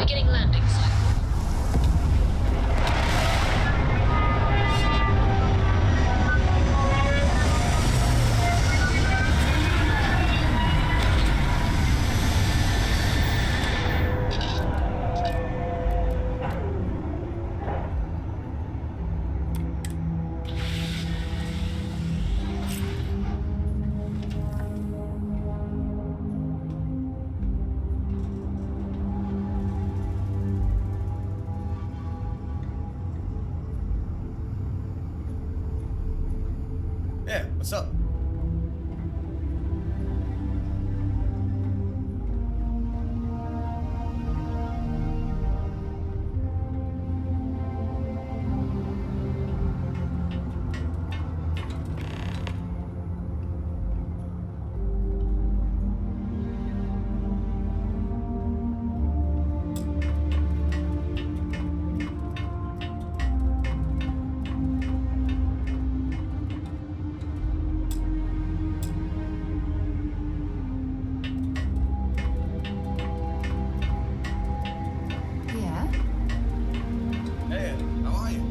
Beginning landing zone. Yeah, what's up? Hey, how are you?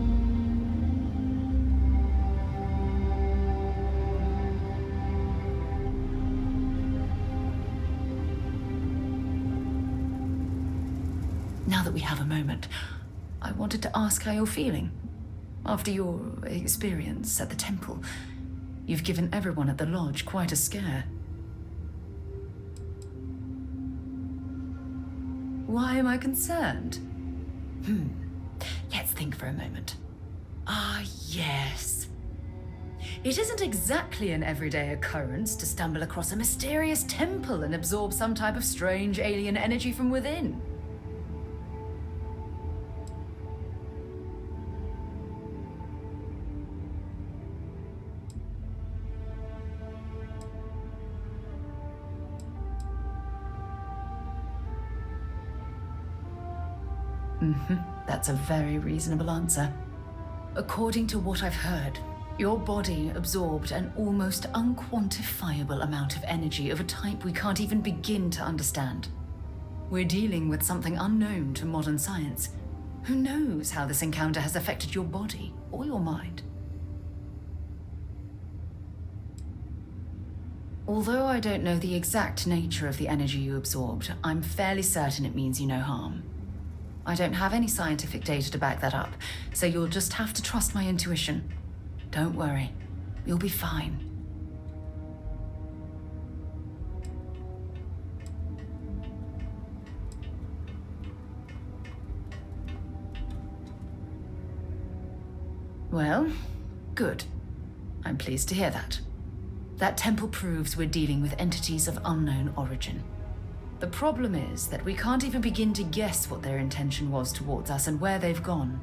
Now that we have a moment, I wanted to ask how you're feeling. After your experience at the temple, you've given everyone at the lodge quite a scare. Why am I concerned? Let's think for a moment. Ah, yes. It isn't exactly an everyday occurrence to stumble across a mysterious temple and absorb some type of strange alien energy from within. That's a very reasonable answer. According to what I've heard, your body absorbed an almost unquantifiable amount of energy of a type we can't even begin to understand. We're dealing with something unknown to modern science. Who knows how this encounter has affected your body or your mind? Although I don't know the exact nature of the energy you absorbed, I'm fairly certain it means you no harm. I don't have any scientific data to back that up, so you'll just have to trust my intuition. Don't worry, you'll be fine. Well, good. I'm pleased to hear that. That temple proves we're dealing with entities of unknown origin. The problem is that we can't even begin to guess what their intention was towards us and where they've gone.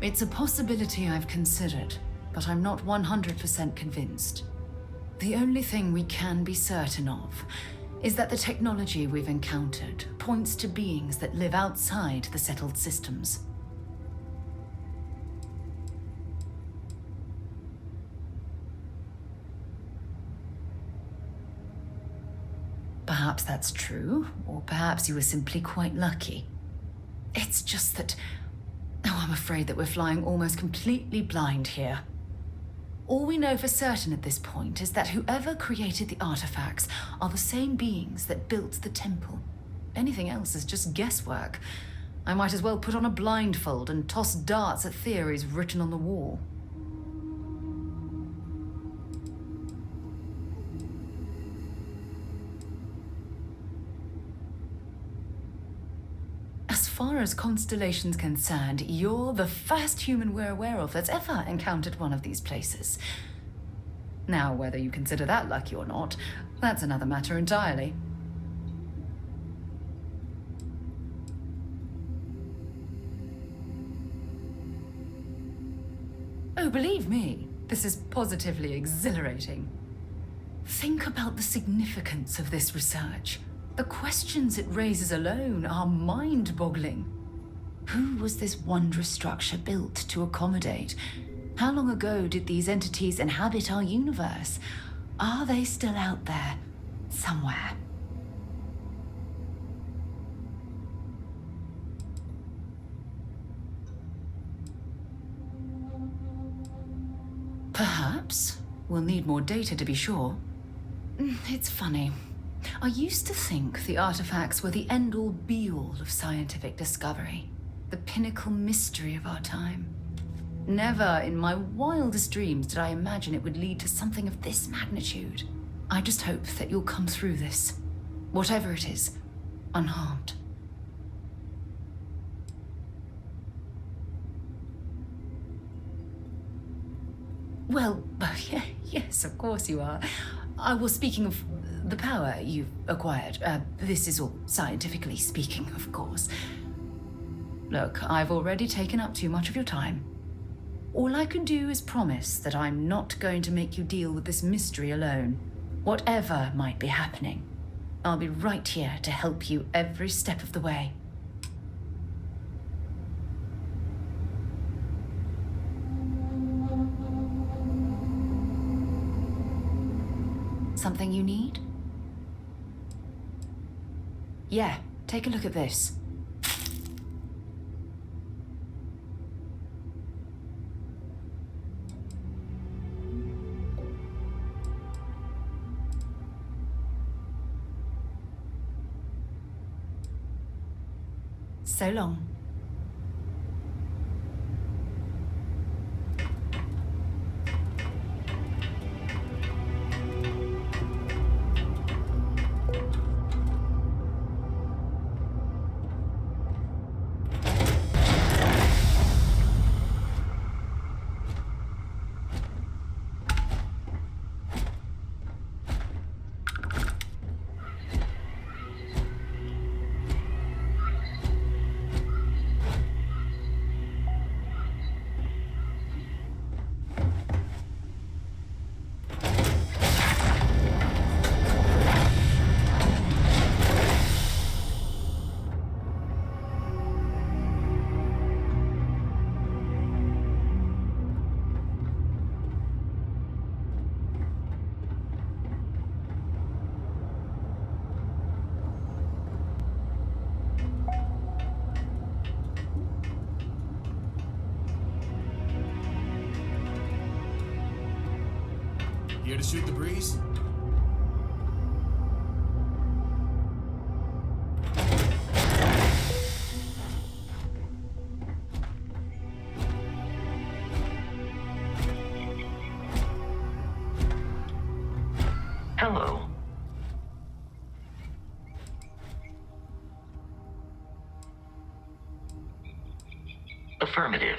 It's a possibility I've considered, but I'm not 100% convinced. The only thing we can be certain of is that the technology we've encountered points to beings that live outside the settled systems. Perhaps that's true, or perhaps you were simply quite lucky. It's just that... Oh, I'm afraid that we're flying almost completely blind here. All we know for certain at this point is that whoever created the artifacts are the same beings that built the temple. Anything else is just guesswork. I might as well put on a blindfold and toss darts at theories written on the wall. As far as Constellation's concerned, you're the first human we're aware of that's ever encountered one of these places. Now, whether you consider that lucky or not, that's another matter entirely. Oh, believe me, this is positively exhilarating. Think about the significance of this research. The questions it raises alone are mind-boggling. Who was this wondrous structure built to accommodate? How long ago did these entities inhabit our universe? Are they still out there? somewhere. Perhaps we'll need more data to be sure. It's funny. I used to think the artifacts were the end-all be-all of scientific discovery, the pinnacle mystery of our time. Never in my wildest dreams did I imagine it would lead to something of this magnitude. I just hope that you'll come through this, whatever it is, unharmed. Well, yes, of course you are. I was speaking of the power you've acquired. This is all scientifically speaking, of course. Look, I've already taken up too much of your time. All I can do is promise that I'm not going to make you deal with this mystery alone. Whatever might be happening, I'll be right here to help you every step of the way. Something you need? Yeah, take a look at this. So long. Here to shoot the breeze? Hello. Affirmative.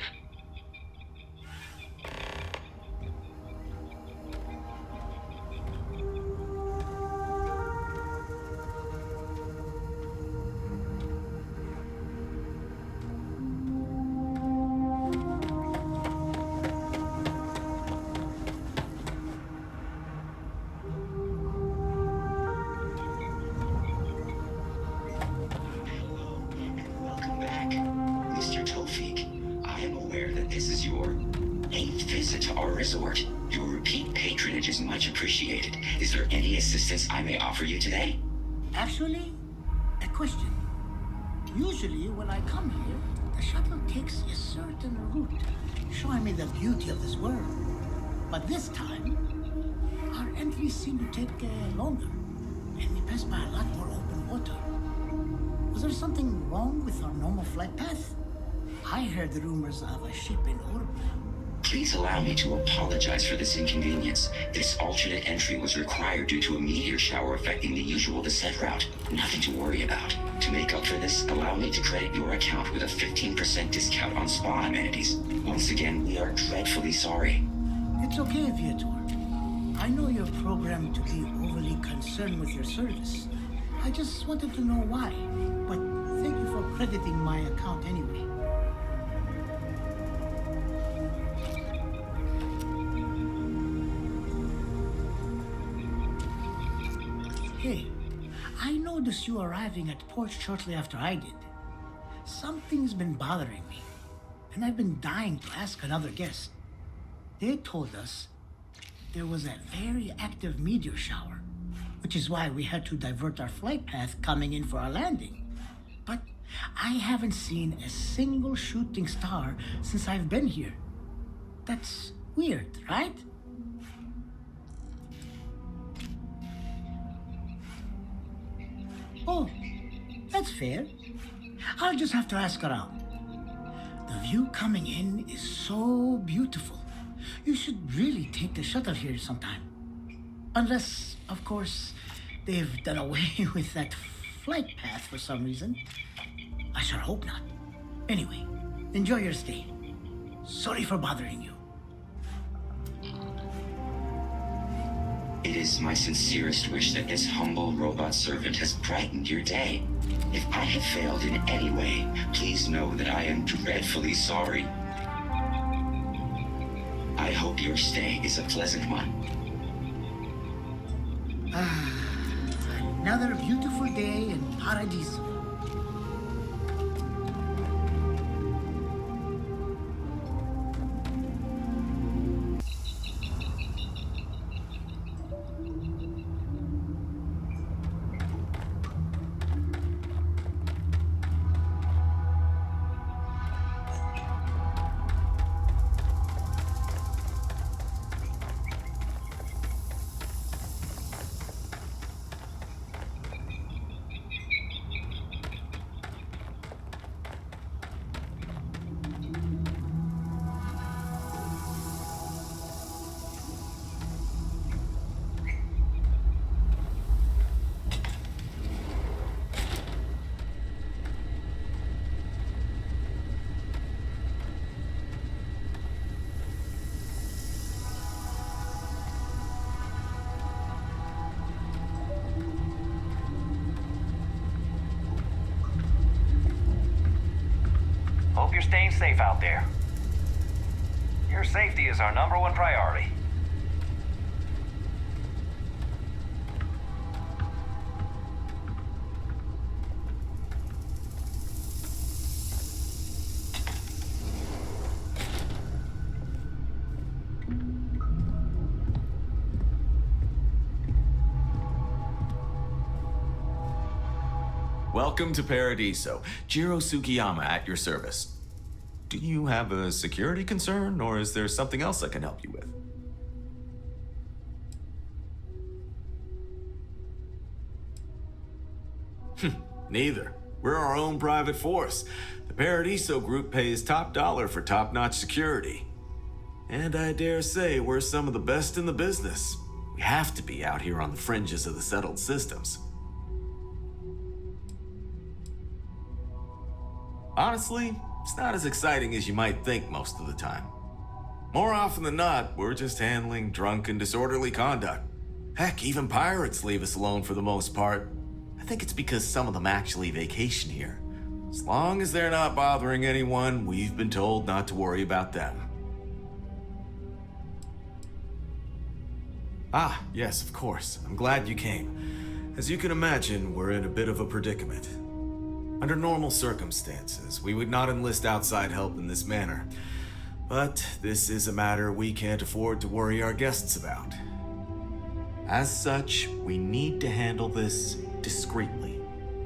Welcome back. Mr. Tofik, I am aware that this is your 8th visit to our resort. Your repeat patronage is much appreciated. Is there any assistance I may offer you today? Actually, a question. Usually when I come here, the shuttle takes a certain route, showing me the beauty of this world. But this time, our entries seem to take longer, and we pass by a lot more open water. Was there something wrong with our normal flight path? I heard the rumors of a ship in orbit. Please allow me to apologize for this inconvenience. This alternate entry was required due to a meteor shower affecting the usual descent route. Nothing to worry about. To make up for this, allow me to credit your account with a 15% discount on spa amenities. Once again, we are dreadfully sorry. It's okay, Viator. I know you're programmed to be overly concerned with your service. I just wanted to know why. But thank you for crediting my account anyway. Hey, I noticed you arriving at port shortly after I did. Something's been bothering me, and I've been dying to ask another guest. They told us there was a very active meteor shower, which is why we had to divert our flight path coming in for our landing. But I haven't seen a single shooting star since I've been here. That's weird, right? Oh, that's fair. I'll just have to ask around. The view coming in is so beautiful. You should really take the shuttle here sometime. Unless, of course, they've done away with that flight path for some reason. I sure hope not. Anyway, enjoy your stay. Sorry for bothering you. It is my sincerest wish that this humble robot servant has brightened your day. If I have failed in any way, please know that I am dreadfully sorry. I hope your stay is a pleasant one. Another beautiful day in Paradiso. Hope you're staying safe out there. Your safety is our #1 priority. Welcome to Paradiso. Jiro Sugiyama at your service. Do you have a security concern, or is there something else I can help you with? Neither. We're our own private force. The Paradiso group pays top dollar for top-notch security. And I dare say we're some of the best in the business. We have to be out here on the fringes of the settled systems. Honestly, it's not as exciting as you might think most of the time. More often than not, we're just handling drunk and disorderly conduct. Heck, even pirates leave us alone for the most part. I think it's because some of them actually vacation here. As long as they're not bothering anyone, we've been told not to worry about them. Ah, yes, of course. I'm glad you came. As you can imagine, we're in a bit of a predicament. Under normal circumstances, we would not enlist outside help in this manner. But this is a matter we can't afford to worry our guests about. As such, we need to handle this discreetly.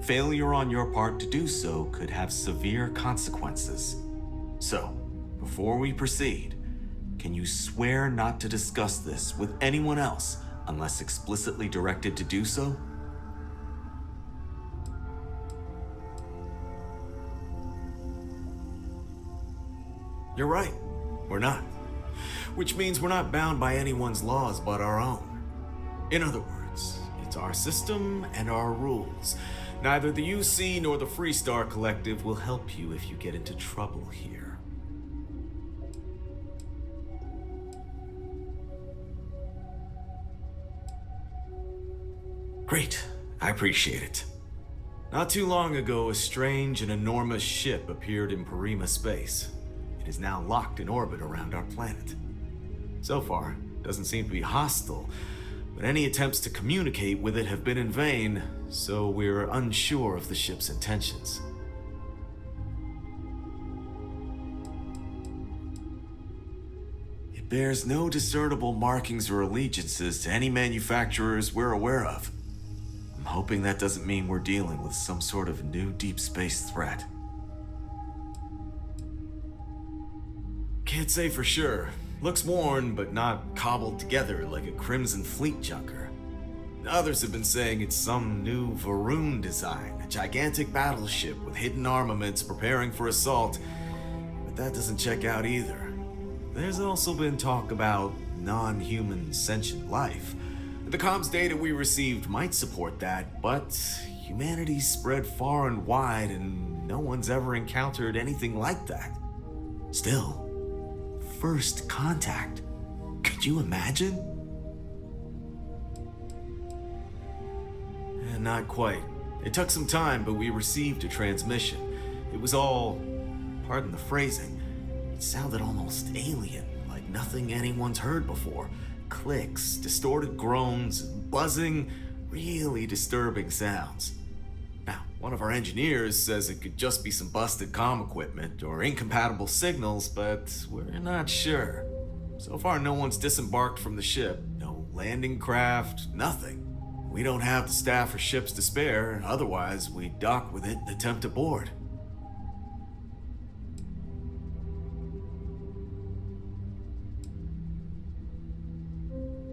Failure on your part to do so could have severe consequences. So, before we proceed, can you swear not to discuss this with anyone else unless explicitly directed to do so? You're right, we're not. Which means we're not bound by anyone's laws but our own. In other words, it's our system and our rules. Neither the UC nor the Freestar Collective will help you if you get into trouble here. Great, I appreciate it. Not too long ago, a strange and enormous ship appeared in Parima space. It is now locked in orbit around our planet. So far, it doesn't seem to be hostile, but any attempts to communicate with it have been in vain, so we're unsure of the ship's intentions. It bears no discernible markings or allegiances to any manufacturers we're aware of. I'm hoping that doesn't mean we're dealing with some sort of new deep space threat. Can't say for sure. Looks worn, but not cobbled together like a Crimson Fleet junker. Others have been saying it's some new Varun design, a gigantic battleship with hidden armaments preparing for assault, but that doesn't check out either. There's also been talk about non-human sentient life. The comms data we received might support that, but humanity's spread far and wide and no one's ever encountered anything like that. Still, first contact. Could you imagine? Not quite. It took some time, but we received a transmission. It was all, pardon the phrasing, it sounded almost alien, like nothing anyone's heard before. Clicks, distorted groans, buzzing, really disturbing sounds. Now, one of our engineers says it could just be some busted comm equipment or incompatible signals, but we're not sure. So far, no one's disembarked from the ship. No landing craft, nothing. We don't have the staff or ships to spare, otherwise we'd dock with it and attempt to board.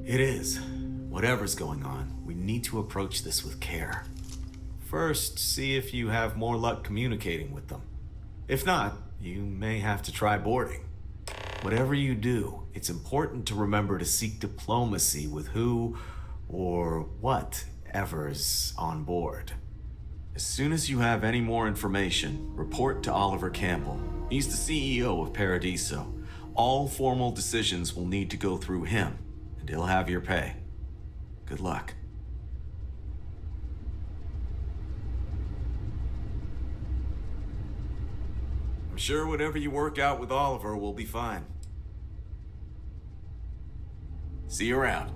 It is. Whatever's going on, we need to approach this with care. First, see if you have more luck communicating with them. If not, you may have to try boarding. Whatever you do, it's important to remember to seek diplomacy with who or whatever's on board. As soon as you have any more information, report to Oliver Campbell. He's the CEO of Paradiso. All formal decisions will need to go through him, and he'll have your pay. Good luck. I'm sure whatever you work out with Oliver will be fine. See you around.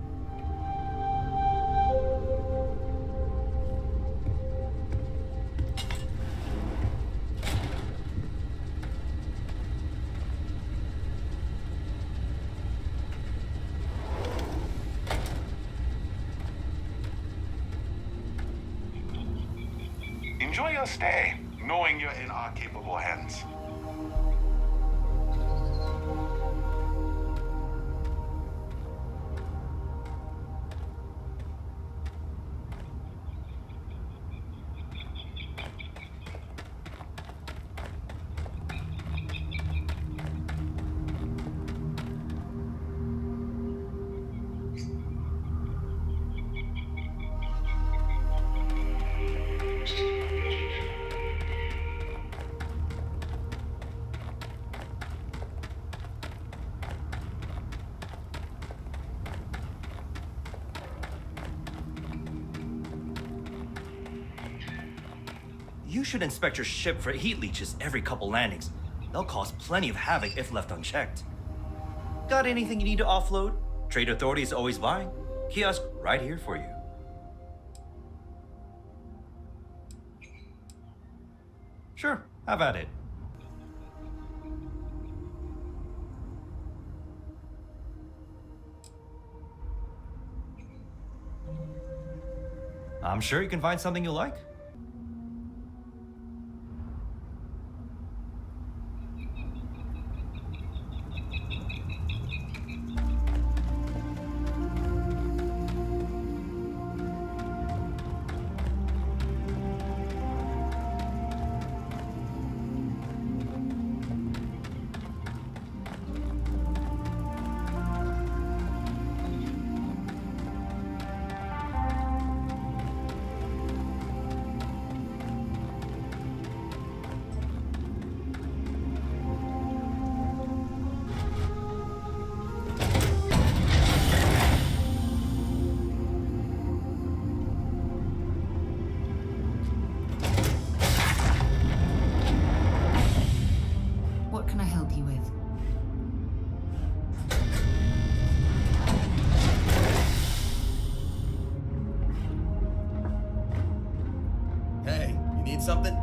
Enjoy your stay, knowing you're in our capable hands. You should inspect your ship for heat leeches every couple landings. They'll cause plenty of havoc if left unchecked. Got anything you need to offload? Trade Authority is always buying. Kiosk right here for you. Sure, have at it. I'm sure you can find something you like. What can I help you with? Hey, you need something?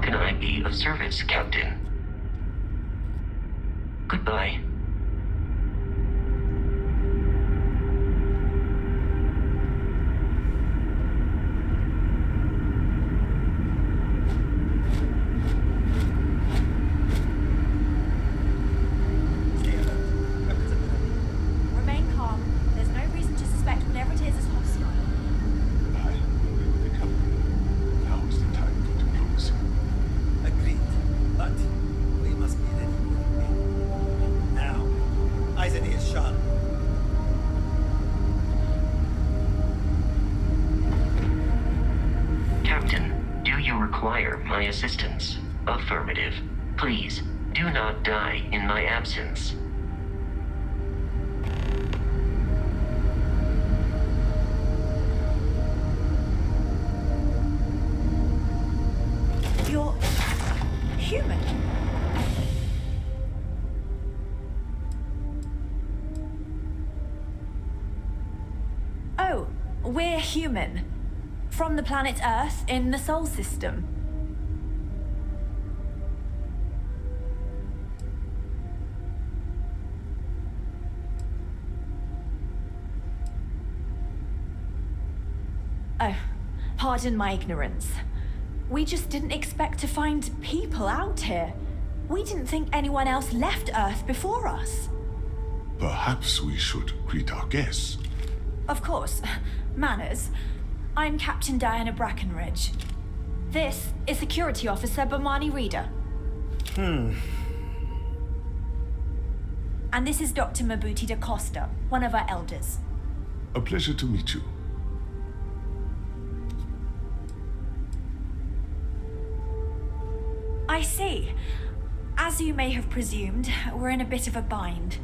can I be of service, Captain? Goodbye. Remain calm. There's no reason to suspect whatever it is hostile. I will be with the company. Now is the time for diplomacy. Agreed. But we must be ready for it. Now, eyes and ears sharp. Captain, do you require my assistance? Affirmative. Please, do not die in my absence. You're human. Oh, we're human. From the planet Earth in the Sol system. Oh, pardon my ignorance. We just didn't expect to find people out here. We didn't think anyone else left Earth before us. Perhaps we should greet our guests. Of course. Manners. I'm Captain Diana Brackenridge. This is Security Officer Bomani Reader. And this is Dr. Mabuti da Costa, one of our elders. A pleasure to meet you. I see. As you may have presumed, we're in a bit of a bind.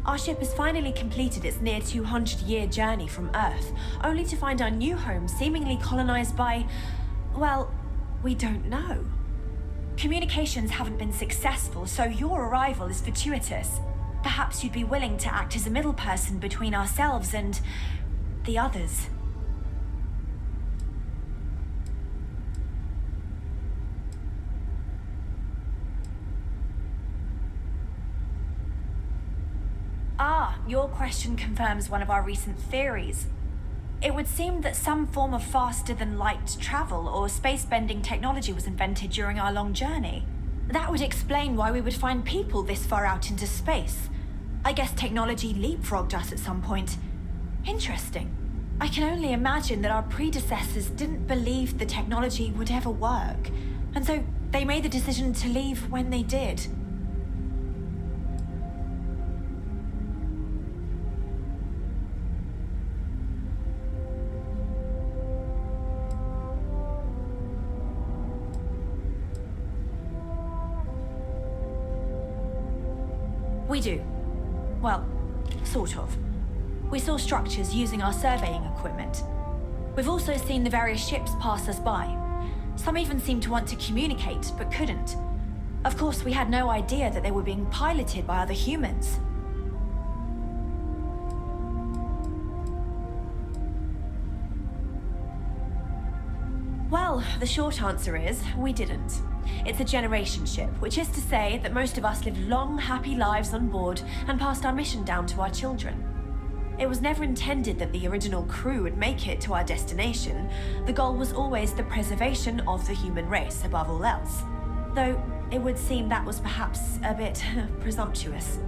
Our ship has finally completed its near 200-year journey from Earth, only to find our new home seemingly colonized by, well, we don't know. Communications haven't been successful, so your arrival is fortuitous. Perhaps you'd be willing to act as a middle person between ourselves and the others. Ah, your question confirms one of our recent theories. It would seem that some form of faster-than-light travel or space-bending technology was invented during our long journey. That would explain why we would find people this far out into space. I guess technology leapfrogged us at some point. Interesting. I can only imagine that our predecessors didn't believe the technology would ever work, and so they made the decision to leave when they did. We do. Well, sort of. We saw structures using our surveying equipment. We've also seen the various ships pass us by. Some even seemed to want to communicate, but couldn't. Of course, we had no idea that they were being piloted by other humans. Well, the short answer is, we didn't. It's a generation ship, which is to say that most of us lived long, happy lives on board and passed our mission down to our children. It was never intended that the original crew would make it to our destination. The goal was always the preservation of the human race above all else. Though it would seem that was perhaps a bit presumptuous.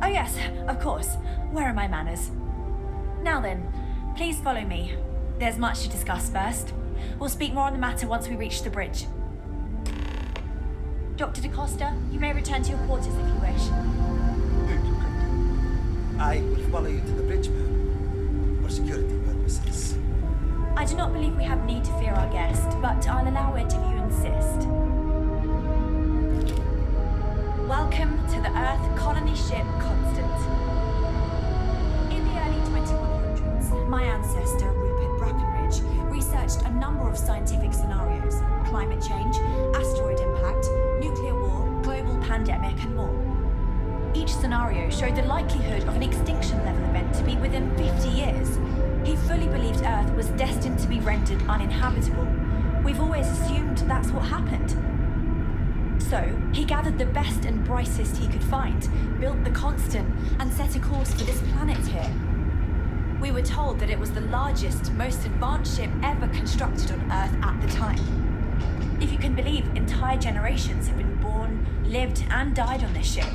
Oh yes, of course. Where are my manners? Now then, please follow me. There's much to discuss first. We'll speak more on the matter once we reach the bridge. Dr. da Costa, you may return to your quarters if you wish. Thank you, Captain. I will follow you to the bridge, ma'am, for security purposes. I do not believe we have need to fear our guest, but I'll allow it if you insist. Welcome to the Earth colony ship Constant. In the early 2100s, my ancestor, Rupert Brackenridge, researched a number of scientific scenarios: climate change, asteroid impact, nuclear war, global pandemic, and more. Each scenario showed the likelihood of an extinction-level event to be within 50 years. He fully believed Earth was destined to be rendered uninhabitable. We've always assumed that's what happened. So, he gathered the best and brightest he could find, built the Constant, and set a course for this planet here. We were told that it was the largest, most advanced ship ever constructed on Earth at the time. If you can believe, entire generations have been born, lived, and died on this ship.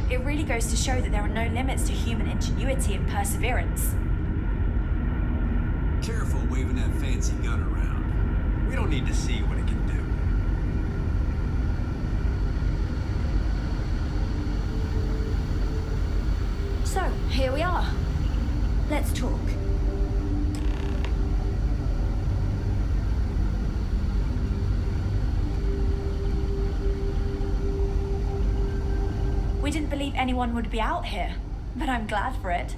It really goes to show that there are no limits to human ingenuity and perseverance. Careful waving that fancy gun around. We don't need to see what it can do. So, here we are. Let's talk. We didn't believe anyone would be out here, but I'm glad for it.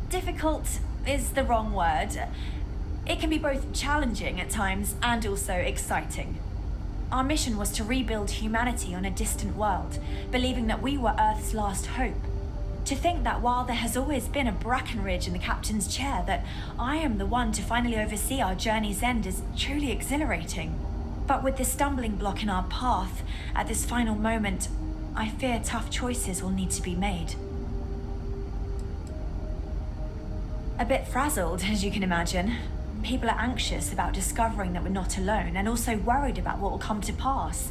Difficult is the wrong word. It can be both challenging at times and also exciting. Our mission was to rebuild humanity on a distant world, believing that we were Earth's last hope. To think that while there has always been a Brackenridge in the captain's chair, that I am the one to finally oversee our journey's end is truly exhilarating. But with this stumbling block in our path, at this final moment, I fear tough choices will need to be made. A bit frazzled, as you can imagine. People are anxious about discovering that we're not alone, and also worried about what will come to pass.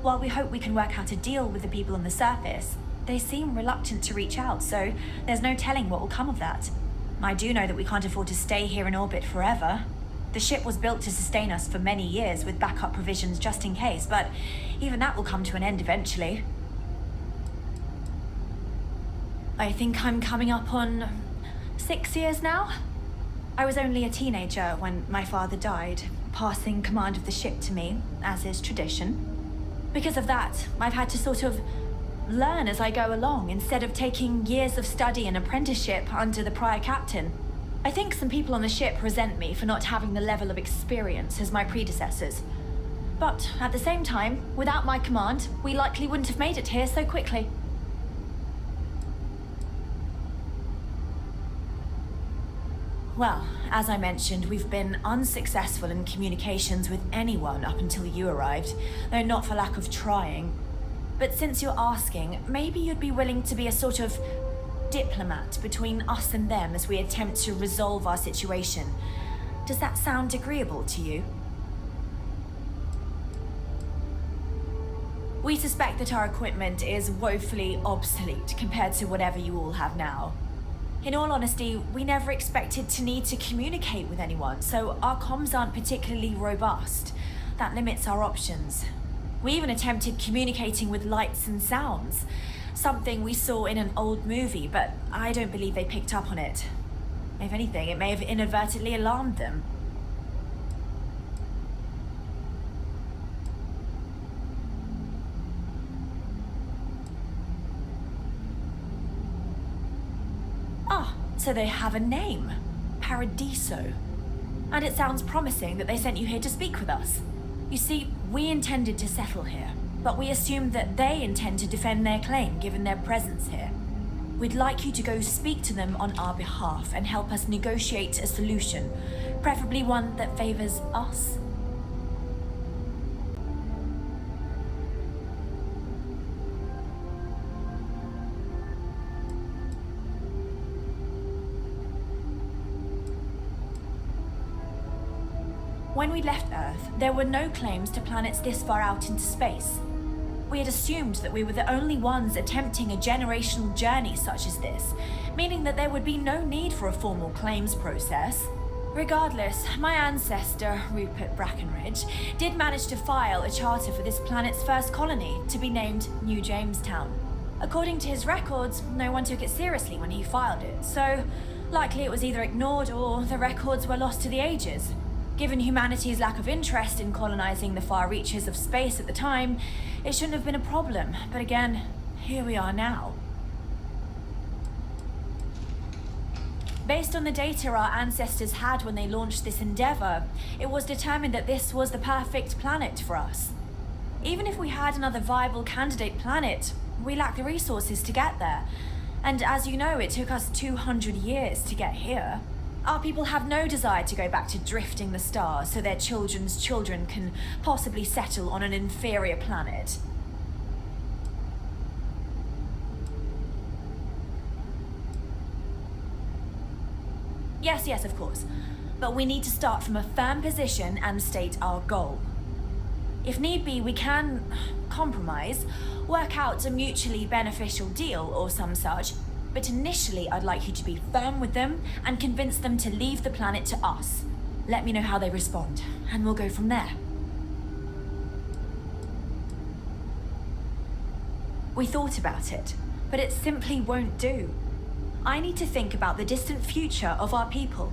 While we hope we can work out a deal with the people on the surface, they seem reluctant to reach out, so there's no telling what will come of that. I do know that we can't afford to stay here in orbit forever. The ship was built to sustain us for many years with backup provisions just in case, but even that will come to an end eventually. I think I'm coming up on 6 years now. I was only a teenager when my father died, passing command of the ship to me, as is tradition. Because of that, I've had to sort of learn as I go along, instead of taking years of study and apprenticeship under the prior captain. I think some people on the ship resent me for not having the level of experience as my predecessors. But at the same time, without my command, we likely wouldn't have made it here so quickly. Well, as I mentioned, we've been unsuccessful in communications with anyone up until you arrived, though not for lack of trying. But since you're asking, maybe you'd be willing to be a sort of diplomat between us and them as we attempt to resolve our situation. Does that sound agreeable to you? We suspect that our equipment is woefully obsolete compared to whatever you all have now. In all honesty, we never expected to need to communicate with anyone, so our comms aren't particularly robust. That limits our options. We even attempted communicating with lights and sounds, something we saw in an old movie, but I don't believe they picked up on it. If anything, it may have inadvertently alarmed them. So they have a name, Paradiso. And it sounds promising that they sent you here to speak with us. You see, we intended to settle here, but we assumed that they intend to defend their claim given their presence here. We'd like you to go speak to them on our behalf and help us negotiate a solution, preferably one that favors us. When we left Earth, there were no claims to planets this far out into space. We had assumed that we were the only ones attempting a generational journey such as this, meaning that there would be no need for a formal claims process. Regardless, my ancestor, Rupert Brackenridge, did manage to file a charter for this planet's first colony, to be named New Jamestown. According to his records, no one took it seriously when he filed it, so likely it was either ignored or the records were lost to the ages. Given humanity's lack of interest in colonizing the far reaches of space at the time, it shouldn't have been a problem. But again, here we are now. Based on the data our ancestors had when they launched this endeavor, it was determined that this was the perfect planet for us. Even if we had another viable candidate planet, we lack the resources to get there. And as you know, it took us 200 years to get here. Our people have no desire to go back to drifting the stars so their children's children can possibly settle on an inferior planet. Yes, of course. But we need to start from a firm position and state our goal. If need be, we can compromise, work out a mutually beneficial deal or some such, but initially I'd like you to be firm with them and convince them to leave the planet to us. Let me know how they respond, and we'll go from there. We thought about it, but it simply won't do. I need to think about the distant future of our people.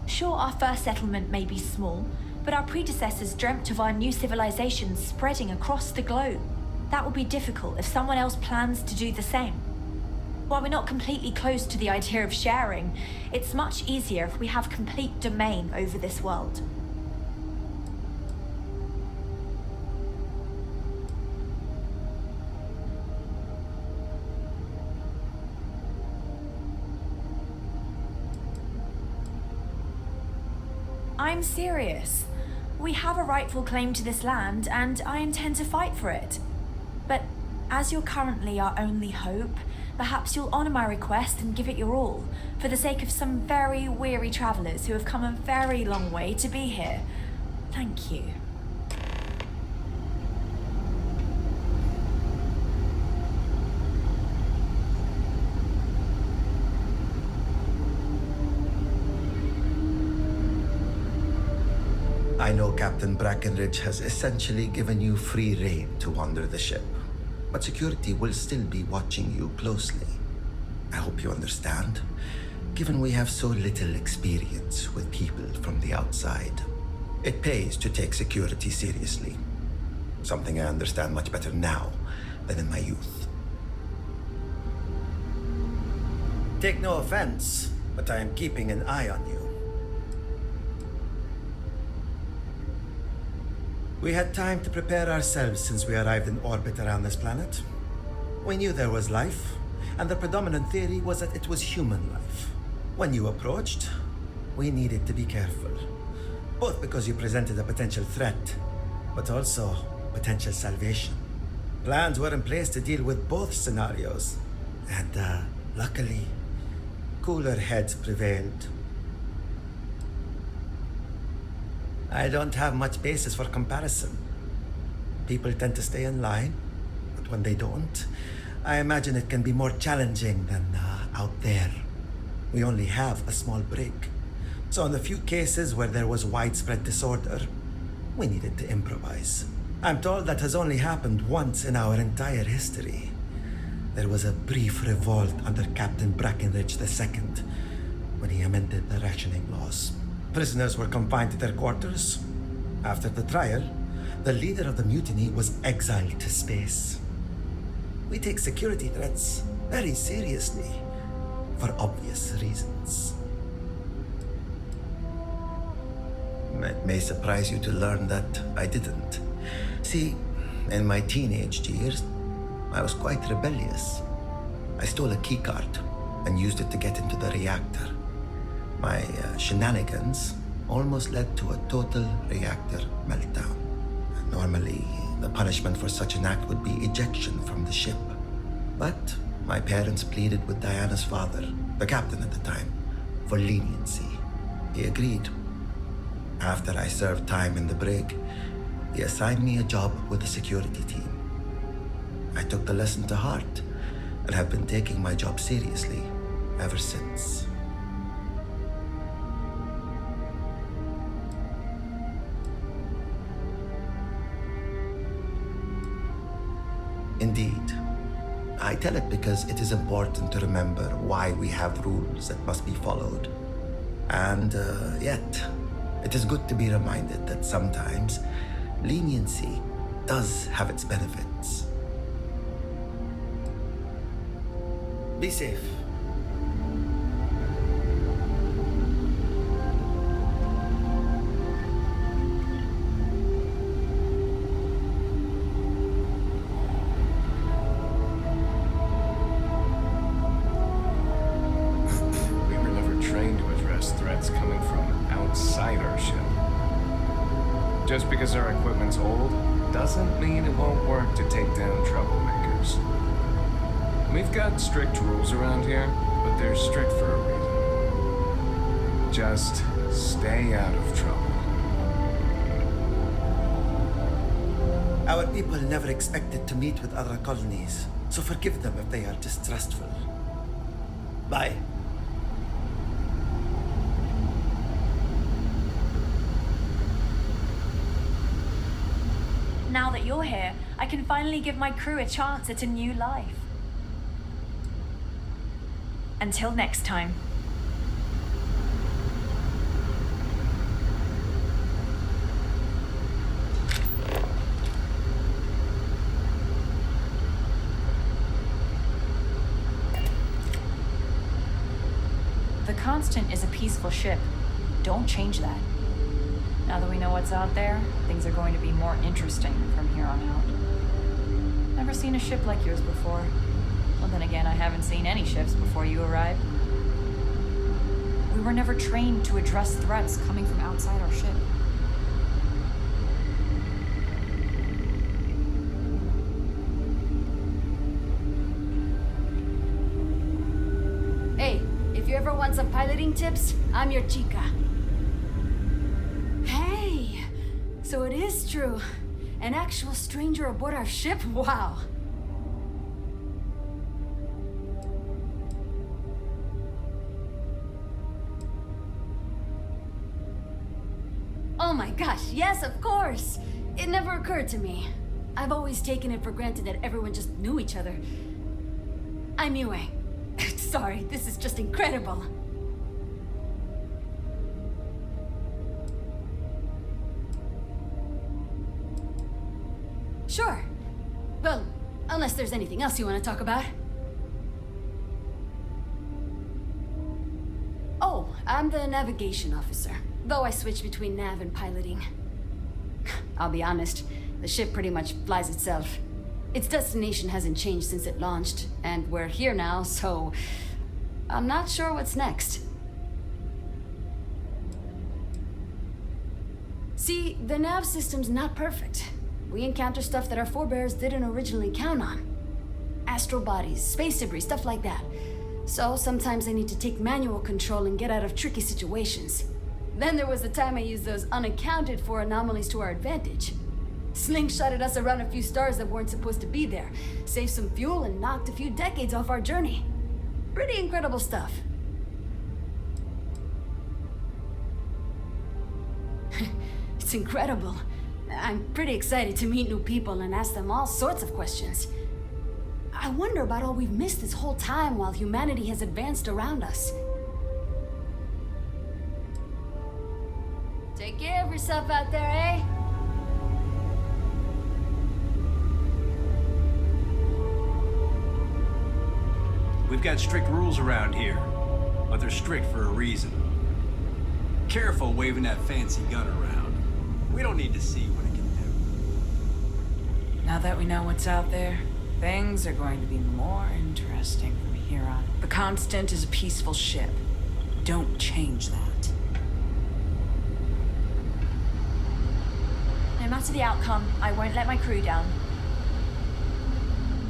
Sure, our first settlement may be small, but our predecessors dreamt of our new civilization spreading across the globe. That will be difficult if someone else plans to do the same. While we're not completely close to the idea of sharing, it's much easier if we have complete domain over this world. I'm serious. We have a rightful claim to this land, and I intend to fight for it. But as you're currently our only hope, perhaps you'll honor my request and give it your all, for the sake of some very weary travelers who have come a very long way to be here. Thank you. I know Captain Brackenridge has essentially given you free rein to wander the ship, but security will still be watching you closely. I hope you understand, given we have so little experience with people from the outside. It pays to take security seriously, something I understand much better now than in my youth. Take no offense, but I am keeping an eye on you. We had time to prepare ourselves since we arrived in orbit around this planet. We knew there was life, and the predominant theory was that it was human life. When you approached, we needed to be careful. Both because you presented a potential threat, but also potential salvation. Plans were in place to deal with both scenarios, and luckily, cooler heads prevailed. I don't have much basis for comparison. People tend to stay in line, but when they don't, I imagine it can be more challenging than out there. We only have a small break. So in the few cases where there was widespread disorder, we needed to improvise. I'm told that has only happened once in our entire history. There was a brief revolt under Captain Brackenridge II when he amended the rationing laws. Prisoners were confined to their quarters. After the trial, the leader of the mutiny was exiled to space. We take security threats very seriously, for obvious reasons. It may surprise you to learn that I didn't. See, in my teenage years, I was quite rebellious. I stole a keycard and used it to get into the reactor. My shenanigans almost led to a total reactor meltdown. Normally, the punishment for such an act would be ejection from the ship. But my parents pleaded with Diana's father, the captain at the time, for leniency. He agreed. After I served time in the brig, he assigned me a job with the security team. I took the lesson to heart and have been taking my job seriously ever since. Indeed. I tell it because it is important to remember why we have rules that must be followed. And yet, it is good to be reminded that sometimes leniency does have its benefits. Be safe. Just because our equipment's old doesn't mean it won't work to take down troublemakers. We've got strict rules around here, but they're strict for a reason. Just stay out of trouble. Our people never expected to meet with other colonies, so forgive them if they are distrustful. Bye. Now that you're here, I can finally give my crew a chance at a new life. Until next time. The Constant is a peaceful ship. Don't change that. Now that we know what's out there, things are going to be more interesting from here on out. Never seen a ship like yours before. Well, then again, I haven't seen any ships before you arrived. We were never trained to address threats coming from outside our ship. Hey, if you ever want some piloting tips, I'm your chica. Hey, so it is true. An actual stranger aboard our ship? Wow. Oh my gosh, yes, of course. It never occurred to me. I've always taken it for granted that everyone just knew each other. I'm Yue. Sorry, this is just incredible. Sure. Well, unless there's anything else you want to talk about. Oh, I'm the navigation officer, though I switch between nav and piloting. I'll be honest, the ship pretty much flies itself. Its destination hasn't changed since it launched, and we're here now, so I'm not sure what's next. See, the nav system's not perfect. We encounter stuff that our forebears didn't originally count on. Astral bodies, space debris, stuff like that. So sometimes I need to take manual control and get out of tricky situations. Then there was the time I used those unaccounted for anomalies to our advantage. Slingshotted us around a few stars that weren't supposed to be there, saved some fuel and knocked a few decades off our journey. Pretty incredible stuff. It's incredible. I'm pretty excited to meet new people and ask them all sorts of questions. I wonder about all we've missed this whole time while humanity has advanced around us. Take care of yourself out there, eh? We've got strict rules around here, but they're strict for a reason. Careful waving that fancy gun around. We don't need to see what it can do. Now that we know what's out there, things are going to be more interesting from here on. The Constant is a peaceful ship. Don't change that. No matter the outcome, I won't let my crew down.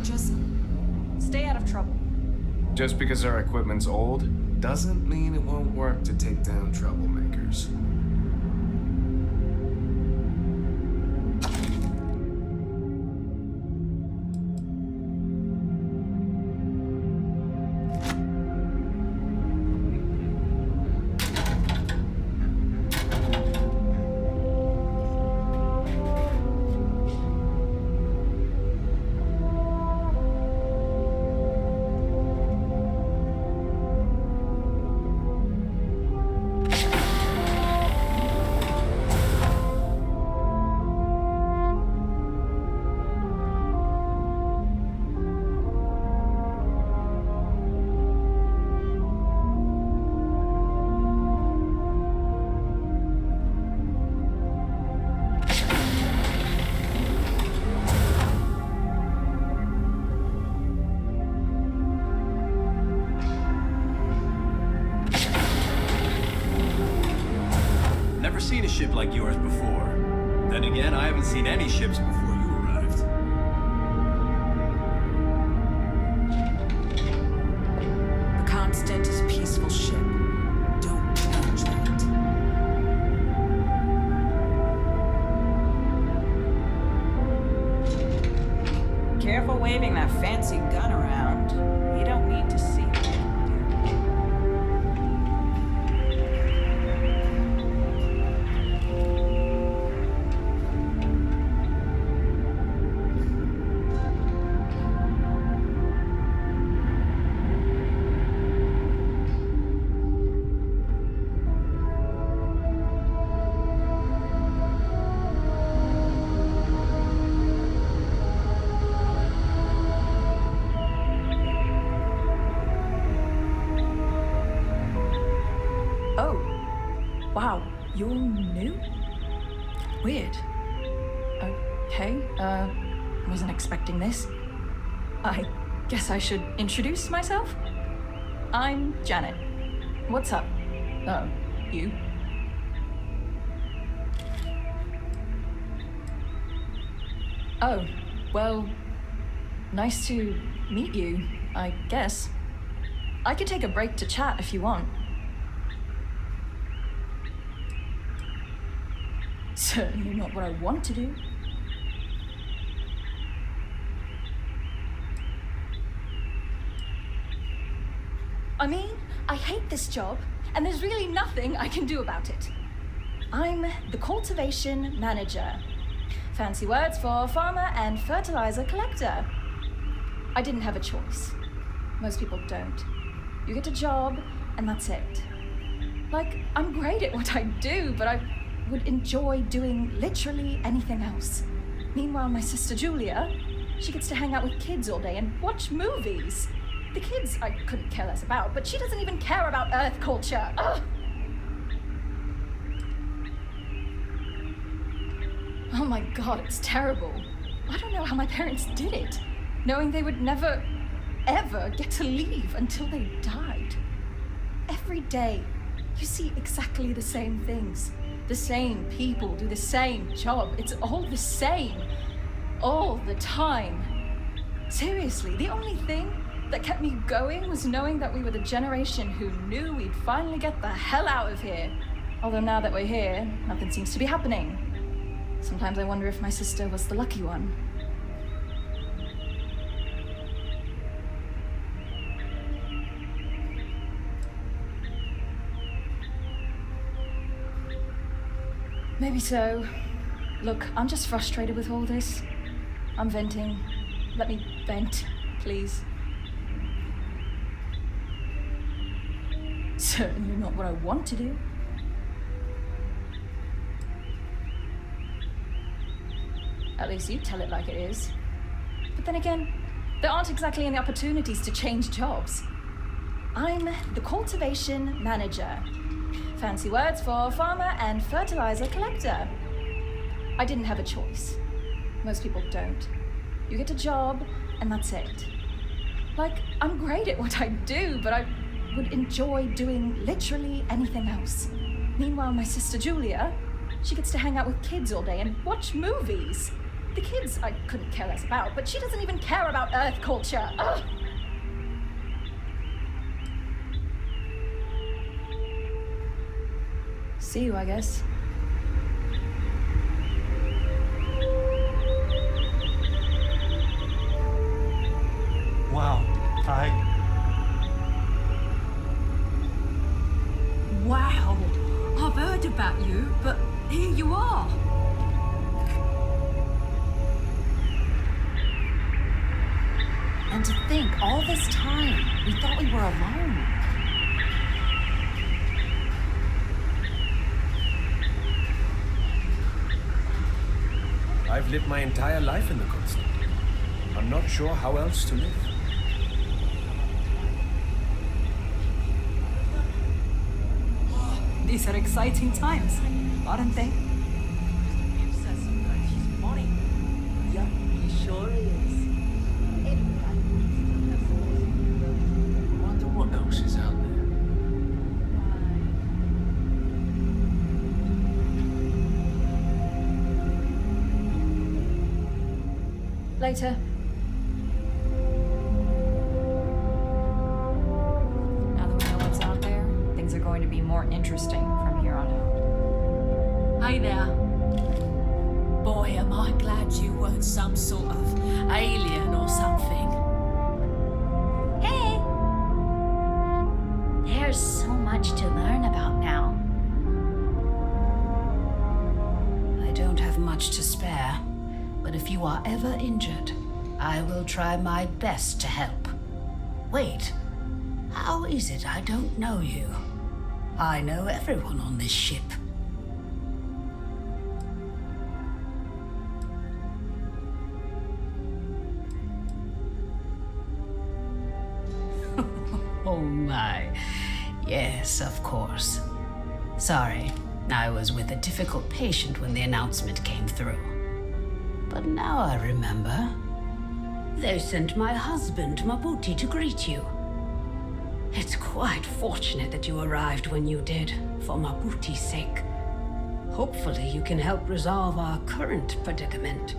Just stay out of trouble. Just because our equipment's old doesn't mean it won't work to take down troublemakers. Never seen a ship like yours before. Then again, I haven't seen any ships before you arrived. The Constant is a peaceful ship. Don't challenge that. Careful waving that fancy gun around. You don't need to see it. Wow, you're new? Weird. Okay, wasn't expecting this. I guess I should introduce myself? I'm Janet. What's up? Oh, you? Oh, well, nice to meet you, I guess. I could take a break to chat if you want. Certainly not what I want to do. I mean, I hate this job, and there's really nothing I can do about it. I'm the cultivation manager. Fancy words for farmer and fertilizer collector. I didn't have a choice. Most people don't. You get a job, and that's it. Like, I'm great at what I do, but I would enjoy doing literally anything else. Meanwhile, my sister Julia, she gets to hang out with kids all day and watch movies. The kids I couldn't care less about, but she doesn't even care about Earth culture. Ugh. Oh my God, it's terrible. I don't know how my parents did it, knowing they would never, ever get to leave until they died. Every day, you see exactly the same things. The same people do the same job. It's all the same. All the time. Seriously, the only thing that kept me going was knowing that we were the generation who knew we'd finally get the hell out of here. Although now that we're here, nothing seems to be happening. Sometimes I wonder if my sister was the lucky one. Maybe so. Look, I'm just frustrated with all this. I'm venting. Let me vent, please. Certainly not what I want to do. At least you tell it like it is. But then again, there aren't exactly any opportunities to change jobs. I'm the cultivation manager. Fancy words for farmer and fertilizer collector. I didn't have a choice. Most people don't. You get a job, and that's it. Like, I'm great at what I do, but I would enjoy doing literally anything else. Meanwhile, my sister Julia, she gets to hang out with kids all day and watch movies. The kids I couldn't care less about, but she doesn't even care about Earth culture. Ugh. See you, I guess. Wow, Wow, I've heard about you, but here you are. And to think, all this time, we thought we were alone. I've lived my entire life in the Constant. I'm not sure how else to live. These are exciting times, aren't they? He's funny. Yeah, he sure is. I wonder what else is out there. Later. Now that we know what's out there, things are going to be more interesting from here on out. Hey there. Boy, am I glad you weren't some sort of alien or something. Hey! There's so much to learn about now. I don't have much to spare, but if you are ever injured, I will try my best to help. Wait, how is it I don't know you? I know everyone on this ship. Oh my. Yes, of course. Sorry, I was with a difficult patient when the announcement came through. But now I remember. They sent my husband, Mabuti, to greet you. It's quite fortunate that you arrived when you did, for Mabuti's sake. Hopefully you can help resolve our current predicament.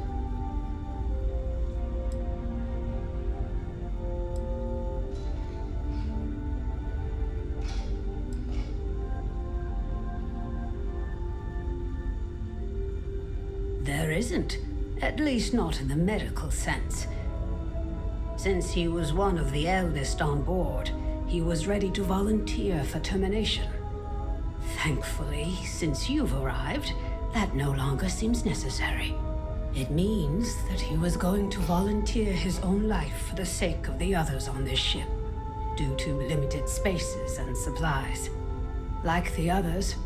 There isn't. At least not in the medical sense. Since he was one of the eldest on board, he was ready to volunteer for termination. Thankfully, since you've arrived, that no longer seems necessary. It means that he was going to volunteer his own life for the sake of the others on this ship, due to limited spaces and supplies. Like the others,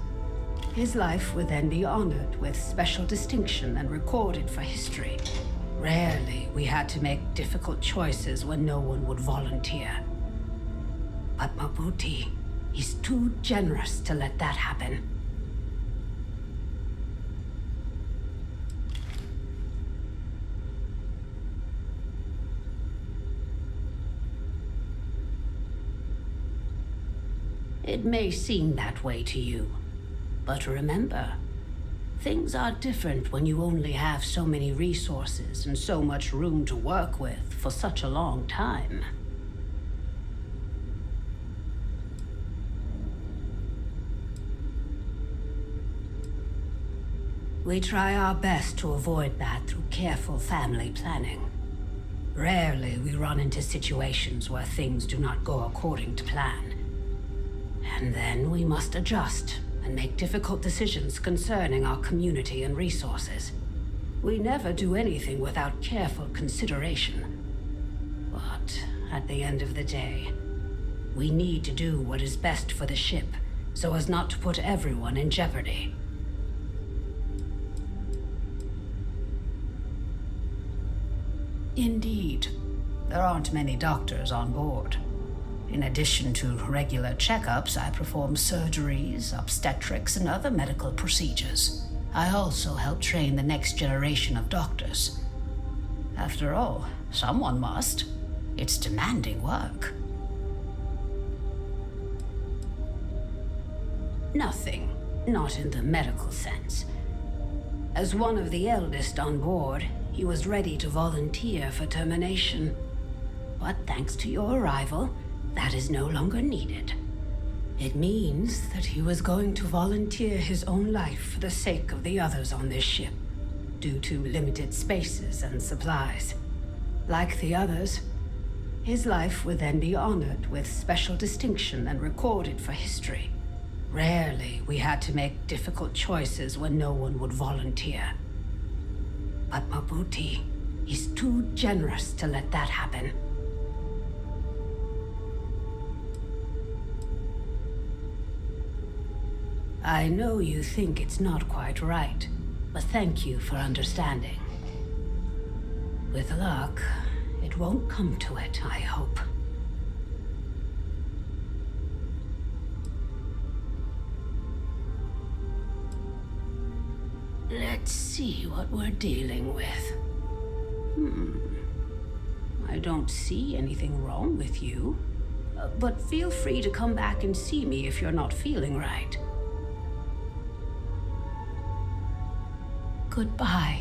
his life would then be honored with special distinction and recorded for history. Rarely we had to make difficult choices when no one would volunteer. But Mabuti, he's too generous to let that happen. It may seem that way to you. But remember, things are different when you only have so many resources and so much room to work with for such a long time. We try our best to avoid that through careful family planning. Rarely we run into situations where things do not go according to plan. And then we must adjust and make difficult decisions concerning our community and resources. We never do anything without careful consideration. But at the end of the day, we need to do what is best for the ship, so as not to put everyone in jeopardy. Indeed, there aren't many doctors on board. In addition to regular checkups, I perform surgeries, obstetrics, and other medical procedures. I also help train the next generation of doctors. After all, someone must. It's demanding work. Nothing, not in the medical sense. As one of the eldest on board, he was ready to volunteer for termination. But thanks to your arrival, that is no longer needed. It means that he was going to volunteer his own life for the sake of the others on this ship, due to limited spaces and supplies. Like the others, his life would then be honored with special distinction and recorded for history. Rarely we had to make difficult choices when no one would volunteer. But Mabuti, he's too generous to let that happen. I know you think it's not quite right, but thank you for understanding. With luck, it won't come to it, I hope. Let's see what we're dealing with. I don't see anything wrong with you. But feel free to come back and see me if you're not feeling right. Goodbye.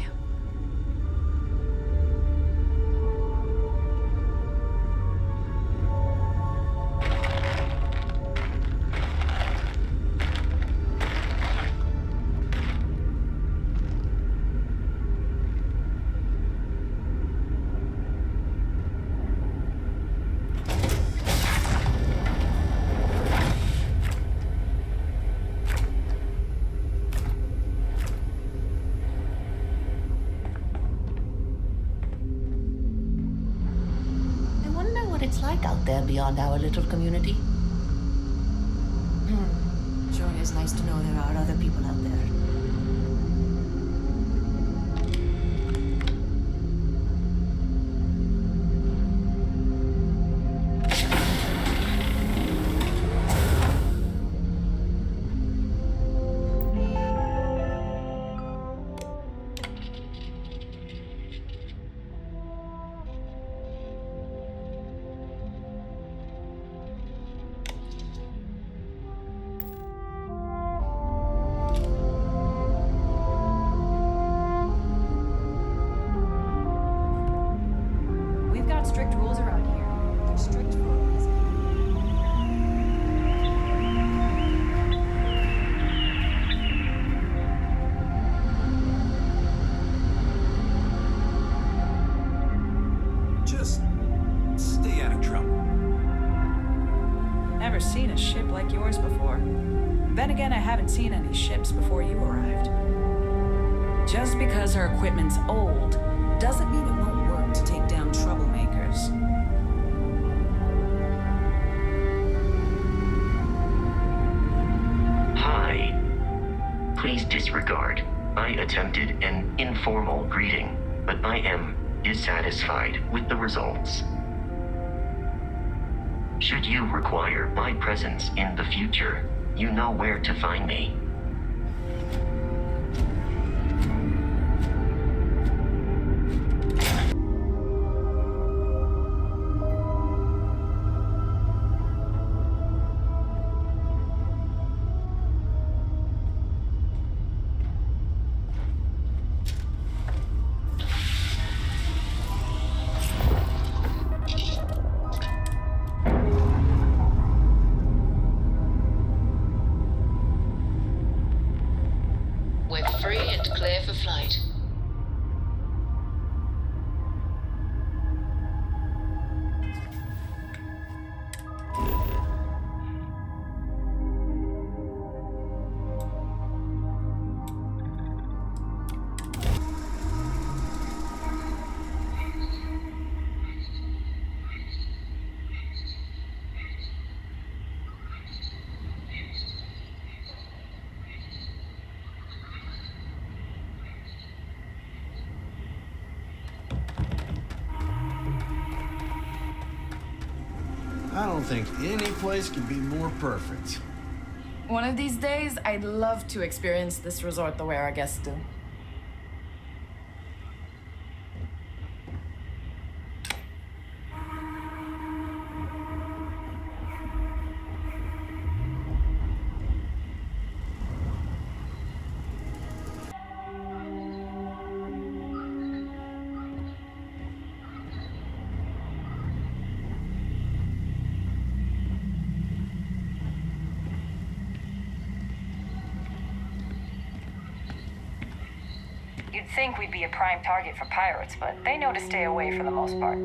like out there beyond our little community? Sure is nice to know there are other people out there. Strict rules around here. They're strict for a reason. Just stay out of trouble. Never seen a ship like yours before. Then again, I haven't seen any ships before you arrived. Just because our equipment's old doesn't mean it won't work to take down troublemakers. Hi. Please disregard. I attempted an informal greeting, but I am dissatisfied with the results. Should you require my presence in the future, you know where to find me. I don't think any place could be more perfect. One of these days, I'd love to experience this resort the way our guests do. You'd think we'd be a prime target for pirates, but they know to stay away for the most part.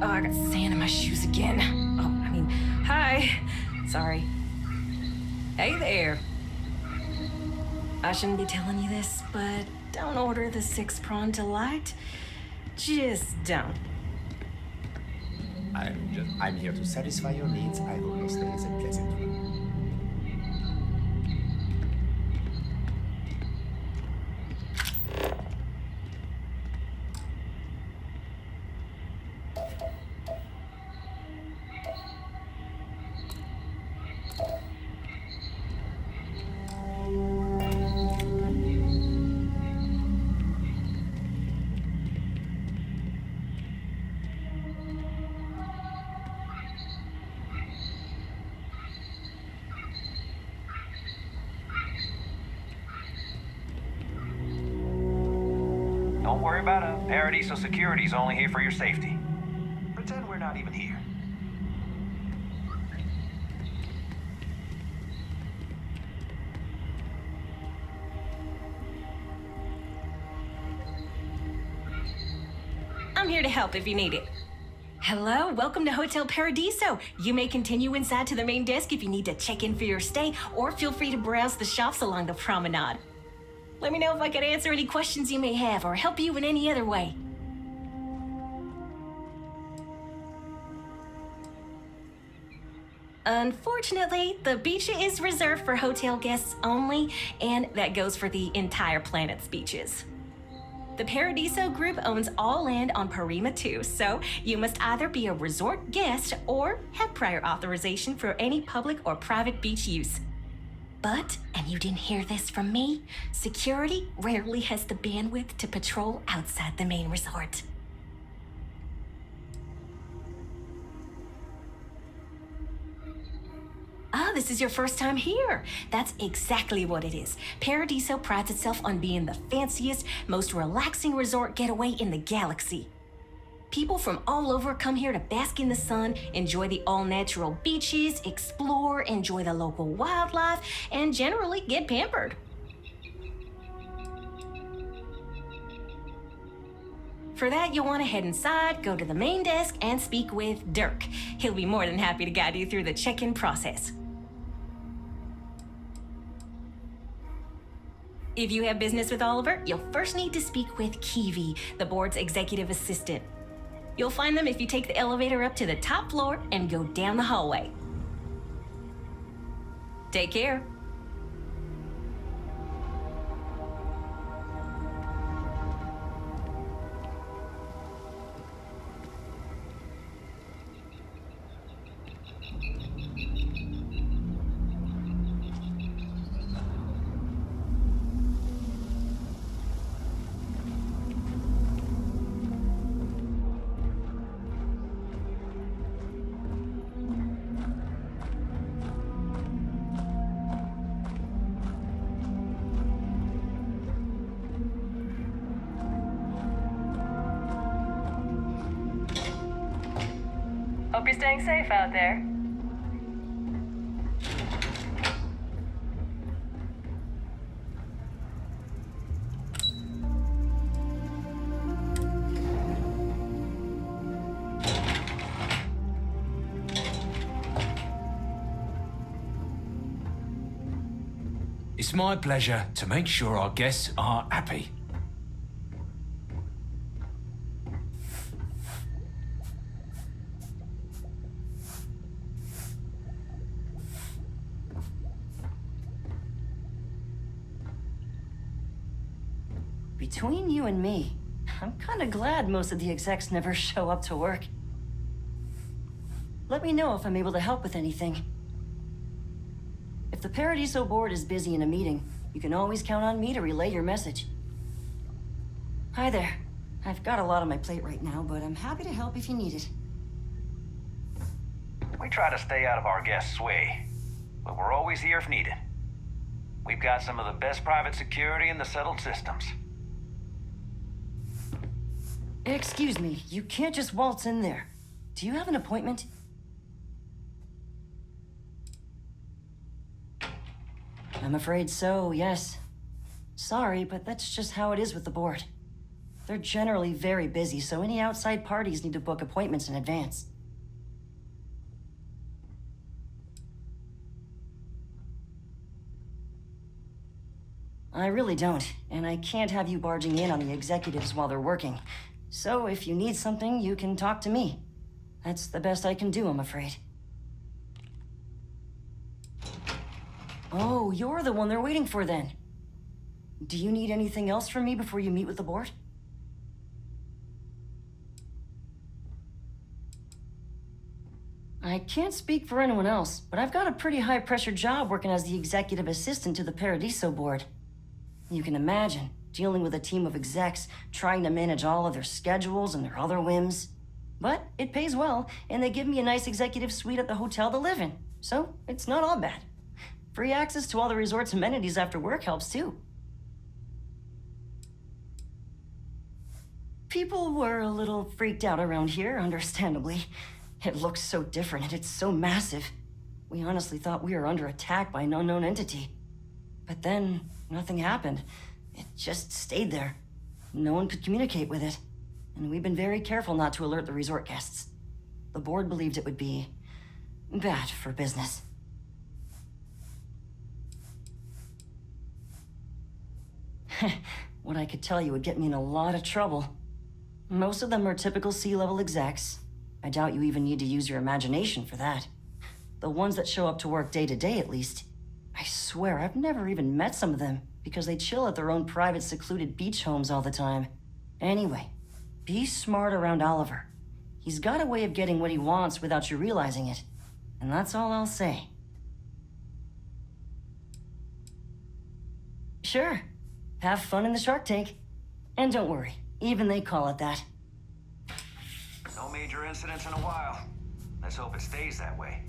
Oh, I got sand in my shoes again. Hi. Sorry. Hey there. I shouldn't be telling you this, but don't order the 6-prawn delight. Just don't. I'm here to satisfy your needs. I hope your stay is a pleasant one. Don't worry about it. Paradiso Security's only here for your safety. Pretend we're not even here. I'm here to help if you need it. Hello, welcome to Hotel Paradiso. You may continue inside to the main desk if you need to check in for your stay, or feel free to browse the shops along the promenade. Let me know if I can answer any questions you may have or help you in any other way. Unfortunately, the beach is reserved for hotel guests only, and that goes for the entire planet's beaches. The Paradiso Group owns all land on Parima 2, so you must either be a resort guest or have prior authorization for any public or private beach use. But, and you didn't hear this from me, security rarely has the bandwidth to patrol outside the main resort. Ah, this is your first time here. That's exactly what it is. Paradiso prides itself on being the fanciest, most relaxing resort getaway in the galaxy. People from all over come here to bask in the sun, enjoy the all-natural beaches, explore, enjoy the local wildlife, and generally get pampered. For that, you'll want to head inside, go to the main desk, and speak with Dirk. He'll be more than happy to guide you through the check-in process. If you have business with Oliver, you'll first need to speak with Kiwi, the board's executive assistant. You'll find them if you take the elevator up to the top floor and go down the hallway. Take care. Hope you're staying safe out there. It's my pleasure to make sure our guests are happy. Between you and me, I'm kinda glad most of the execs never show up to work. Let me know if I'm able to help with anything. If the Paradiso board is busy in a meeting, you can always count on me to relay your message. Hi there. I've got a lot on my plate right now, but I'm happy to help if you need it. We try to stay out of our guests' way, but we're always here if needed. We've got some of the best private security in the settled systems. Excuse me, you can't just waltz in there. Do you have an appointment? I'm afraid so, yes. Sorry, but that's just how it is with the board. They're generally very busy, so any outside parties need to book appointments in advance. I really don't, and I can't have you barging in on the executives while they're working. So if you need something, you can talk to me. That's the best I can do, I'm afraid. Oh, you're the one they're waiting for then. Do you need anything else from me before you meet with the board? I can't speak for anyone else, but I've got a pretty high-pressure job working as the executive assistant to the Paradiso board. You can imagine, dealing with a team of execs, trying to manage all of their schedules and their other whims. But it pays well, and they give me a nice executive suite at the hotel to live in, so it's not all bad. Free access to all the resort's amenities after work helps too. People were a little freaked out around here, understandably. It looks so different and it's so massive. We honestly thought we were under attack by an unknown entity. But then, nothing happened. It just stayed there. No one could communicate with it. And we've been very careful not to alert the resort guests. The board believed it would be bad for business. What I could tell you would get me in a lot of trouble. Most of them are typical C-level execs. I doubt you even need to use your imagination for that. The ones that show up to work day to day, at least. I swear, I've never even met some of them, because they chill at their own private, secluded beach homes all the time. Anyway, be smart around Oliver. He's got a way of getting what he wants without you realizing it. And that's all I'll say. Sure. Have fun in the shark tank. And don't worry, even they call it that. No major incidents in a while. Let's hope it stays that way.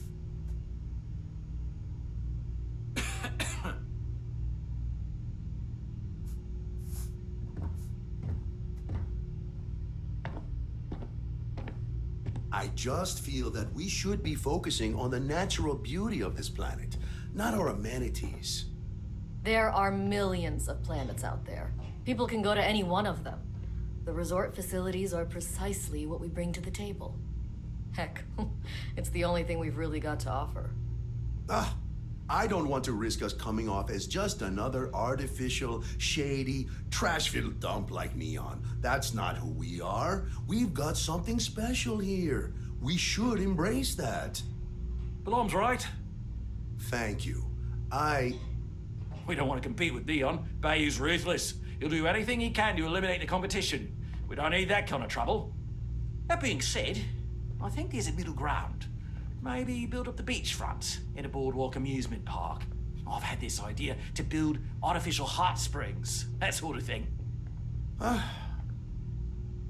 I just feel that we should be focusing on the natural beauty of this planet, not our amenities. There are millions of planets out there. People can go to any one of them. The resort facilities are precisely what we bring to the table. Heck, it's the only thing we've really got to offer. I don't want to risk us coming off as just another artificial, shady, trash-filled dump like Neon. That's not who we are. We've got something special here. We should embrace that. Balom's right. Thank you. We don't want to compete with Neon. Bayou's ruthless. He'll do anything he can to eliminate the competition. We don't need that kind of trouble. That being said, I think there's a middle ground. Maybe build up the beachfront in a boardwalk amusement park. I've had this idea to build artificial hot springs, that sort of thing.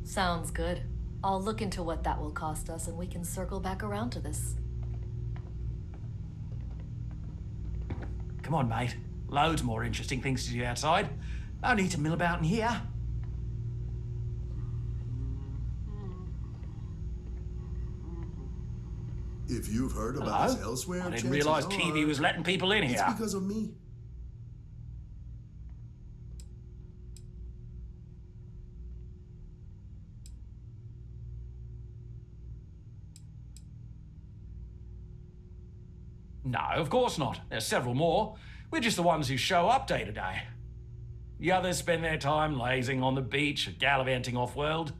Sounds good. I'll look into what that will cost us and we can circle back around to this. Come on, mate. Loads more interesting things to do outside. No need to mill about in here. If you've heard about this elsewhere, I didn't realize Kiwi was letting people in here. It's because of me. No, of course not. There's several more. We're just the ones who show up day to day. The others spend their time lazing on the beach or gallivanting off-world.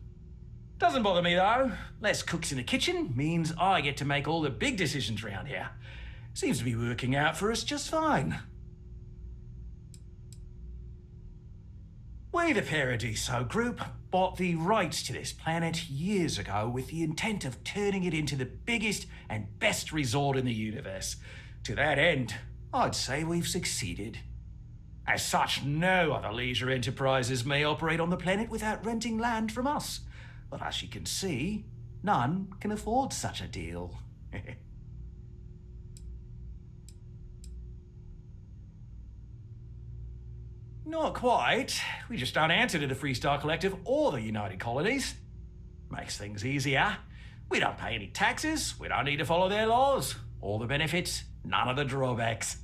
Doesn't bother me, though. Less cooks in the kitchen means I get to make all the big decisions around here. Seems to be working out for us just fine. We, the Paradiso group, bought the rights to this planet years ago with the intent of turning it into the biggest and best resort in the universe. To that end, I'd say we've succeeded. As such, no other leisure enterprises may operate on the planet without renting land from us. But as you can see, none can afford such a deal. Not quite. We just don't answer to the Freestar Collective or the United Colonies. Makes things easier. We don't pay any taxes, we don't need to follow their laws. All the benefits, none of the drawbacks.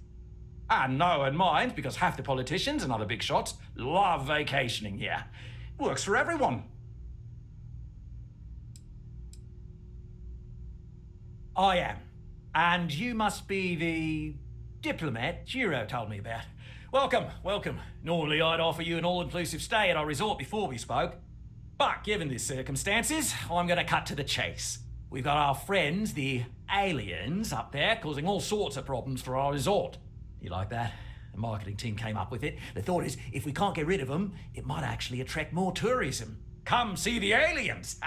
And no one minds because half the politicians and other big shots love vacationing here. Works for everyone. I am. And you must be the diplomat Jiro told me about. Welcome, welcome. Normally I'd offer you an all-inclusive stay at our resort before we spoke. But given the circumstances, I'm gonna cut to the chase. We've got our friends, the aliens, up there causing all sorts of problems for our resort. You like that? The marketing team came up with it. The thought is, if we can't get rid of them, it might actually attract more tourism. Come see the aliens!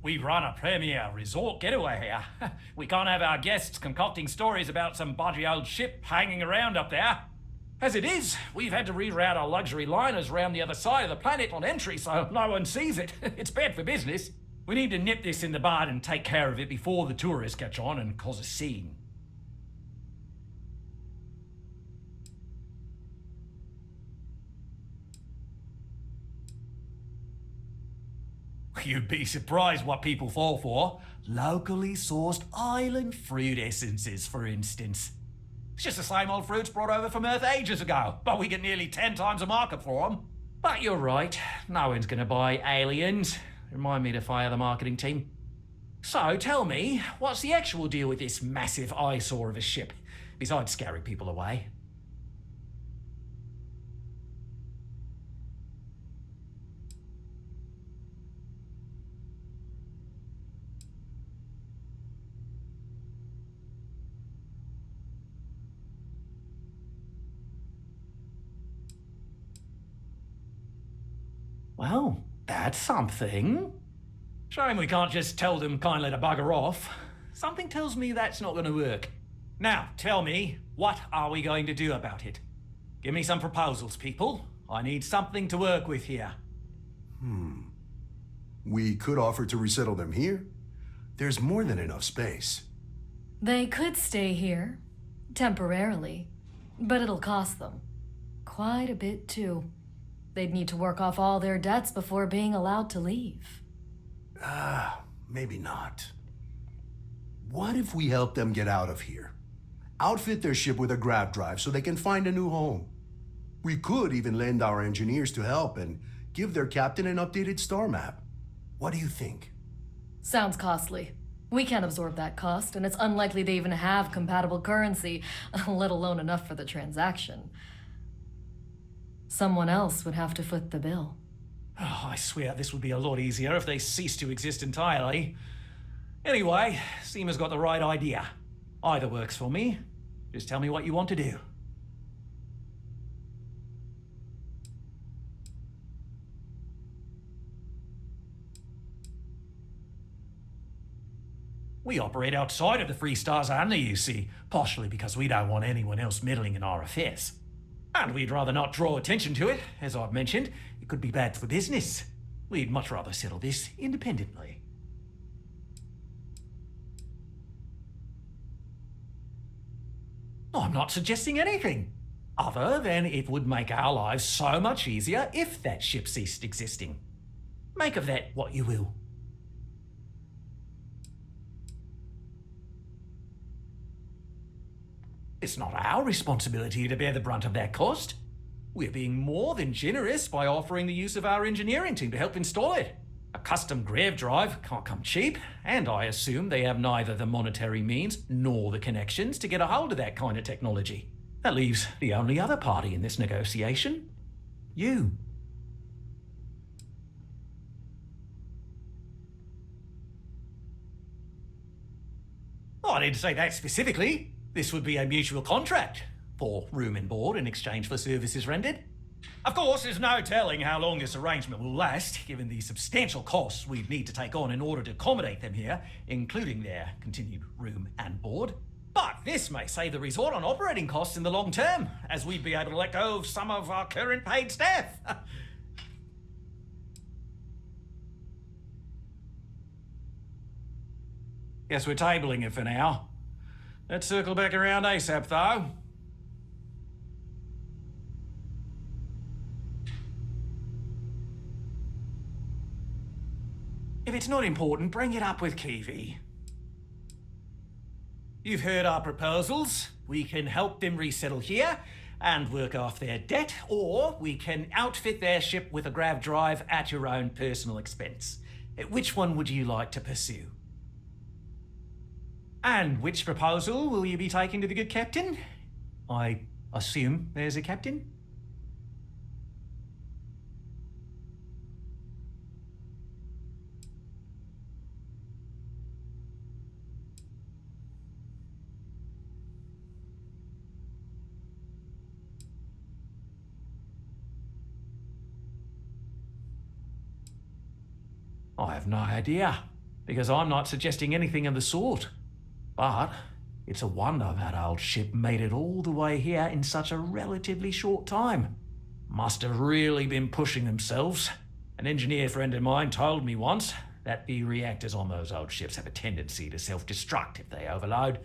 We run a premier resort getaway here. We can't have our guests concocting stories about some budgy old ship hanging around up there. As it is, we've had to reroute our luxury liners around the other side of the planet on entry so no one sees it. It's bad for business. We need to nip this in the bud and take care of it before the tourists catch on and cause a scene. You'd be surprised what people fall for. Locally sourced island fruit essences, for instance. It's just the same old fruits brought over from Earth ages ago, but we get nearly 10 times the market for them. But you're right, no one's gonna buy aliens. Remind me to fire the marketing team. So tell me, what's the actual deal with this massive eyesore of a ship, besides scaring people away? Well, that's something. Shame we can't just tell them kindly to bugger off. Something tells me that's not going to work. Now, tell me, what are we going to do about it? Give me some proposals, people. I need something to work with here. We could offer to resettle them here. There's more than enough space. They could stay here, temporarily, but it'll cost them. Quite a bit, too. They'd need to work off all their debts before being allowed to leave. Maybe not. What if we help them get out of here? Outfit their ship with a grav drive so they can find a new home. We could even lend our engineers to help and give their captain an updated star map. What do you think? Sounds costly. We can't absorb that cost, and it's unlikely they even have compatible currency, let alone enough for the transaction. Someone else would have to foot the bill. Oh, I swear this would be a lot easier if they ceased to exist entirely. Anyway, Seema's got the right idea. Either works for me. Just tell me what you want to do. We operate outside of the Free Stars only, you see, partially because we don't want anyone else meddling in our affairs. And we'd rather not draw attention to it. As I've mentioned, it could be bad for business. We'd much rather settle this independently. I'm not suggesting anything, other than it would make our lives so much easier if that ship ceased existing. Make of that what you will. It's not our responsibility to bear the brunt of that cost. We're being more than generous by offering the use of our engineering team to help install it. A custom grav drive can't come cheap, and I assume they have neither the monetary means nor the connections to get a hold of that kind of technology. That leaves the only other party in this negotiation. You. I didn't say that specifically. This would be a mutual contract for room and board in exchange for services rendered. Of course, there's no telling how long this arrangement will last, given the substantial costs we'd need to take on in order to accommodate them here, including their continued room and board. But this may save the resort on operating costs in the long term, as we'd be able to let go of some of our current paid staff. Guess we're tabling it for now. Let's circle back around ASAP, though. If it's not important, bring it up with Kiwi. You've heard our proposals. We can help them resettle here and work off their debt, or we can outfit their ship with a grav drive at your own personal expense. Which one would you like to pursue? And which proposal will you be taking to the good captain? I assume there's a captain? I have no idea, because I'm not suggesting anything of the sort. But it's a wonder that old ship made it all the way here in such a relatively short time. Must have really been pushing themselves. An engineer friend of mine told me once that the reactors on those old ships have a tendency to self-destruct if they overload.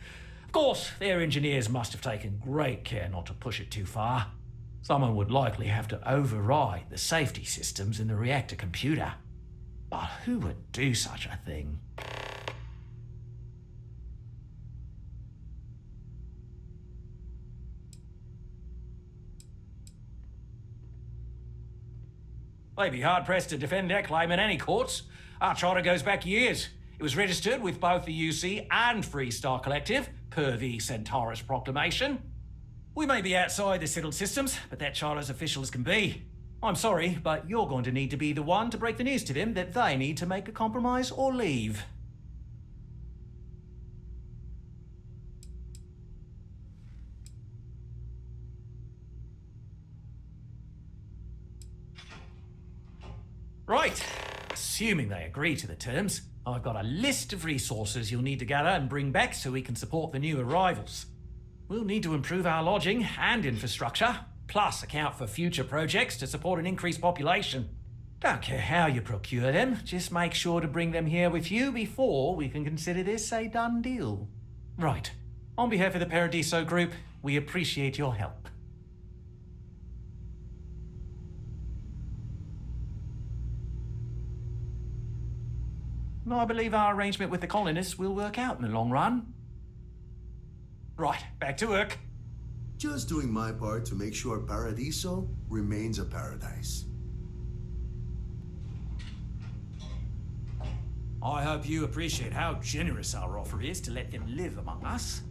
Of course, their engineers must have taken great care not to push it too far. Someone would likely have to override the safety systems in the reactor computer. But who would do such a thing? They'd be hard-pressed to defend their claim in any courts. Our charter goes back years. It was registered with both the UC and Free Star Collective, per the Centaurus Proclamation. We may be outside the settled systems, but that charter as official as can be. I'm sorry, but you're going to need to be the one to break the news to them that they need to make a compromise or leave. Right. Assuming they agree to the terms, I've got a list of resources you'll need to gather and bring back so we can support the new arrivals. We'll need to improve our lodging and infrastructure, plus account for future projects to support an increased population. Don't care how you procure them, just make sure to bring them here with you before we can consider this a done deal. Right. On behalf of the Paradiso Group, we appreciate your help. I believe our arrangement with the colonists will work out in the long run. Right, back to work. Just doing my part to make sure Paradiso remains a paradise. I hope you appreciate how generous our offer is to let them live among us.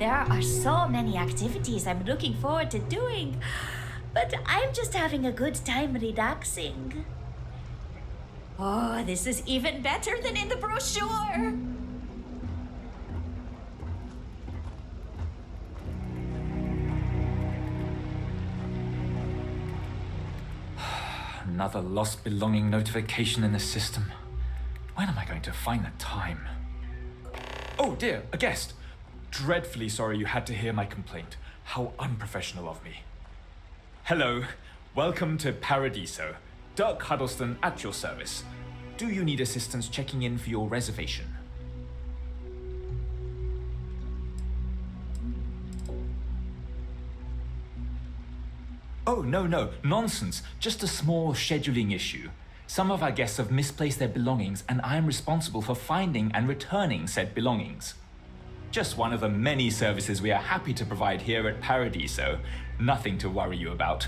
There are so many activities I'm looking forward to doing, but I'm just having a good time relaxing. Oh, this is even better than in the brochure! Another lost belonging notification in the system. When am I going to find the time? Oh dear, a guest! Dreadfully sorry you had to hear my complaint. How unprofessional of me. Hello, welcome to Paradiso. Dirk Huddleston at your service. Do you need assistance checking in for your reservation? Oh, no, nonsense. Just a small scheduling issue. Some of our guests have misplaced their belongings and I am responsible for finding and returning said belongings. Just one of the many services we are happy to provide here at Paradiso. Nothing to worry you about.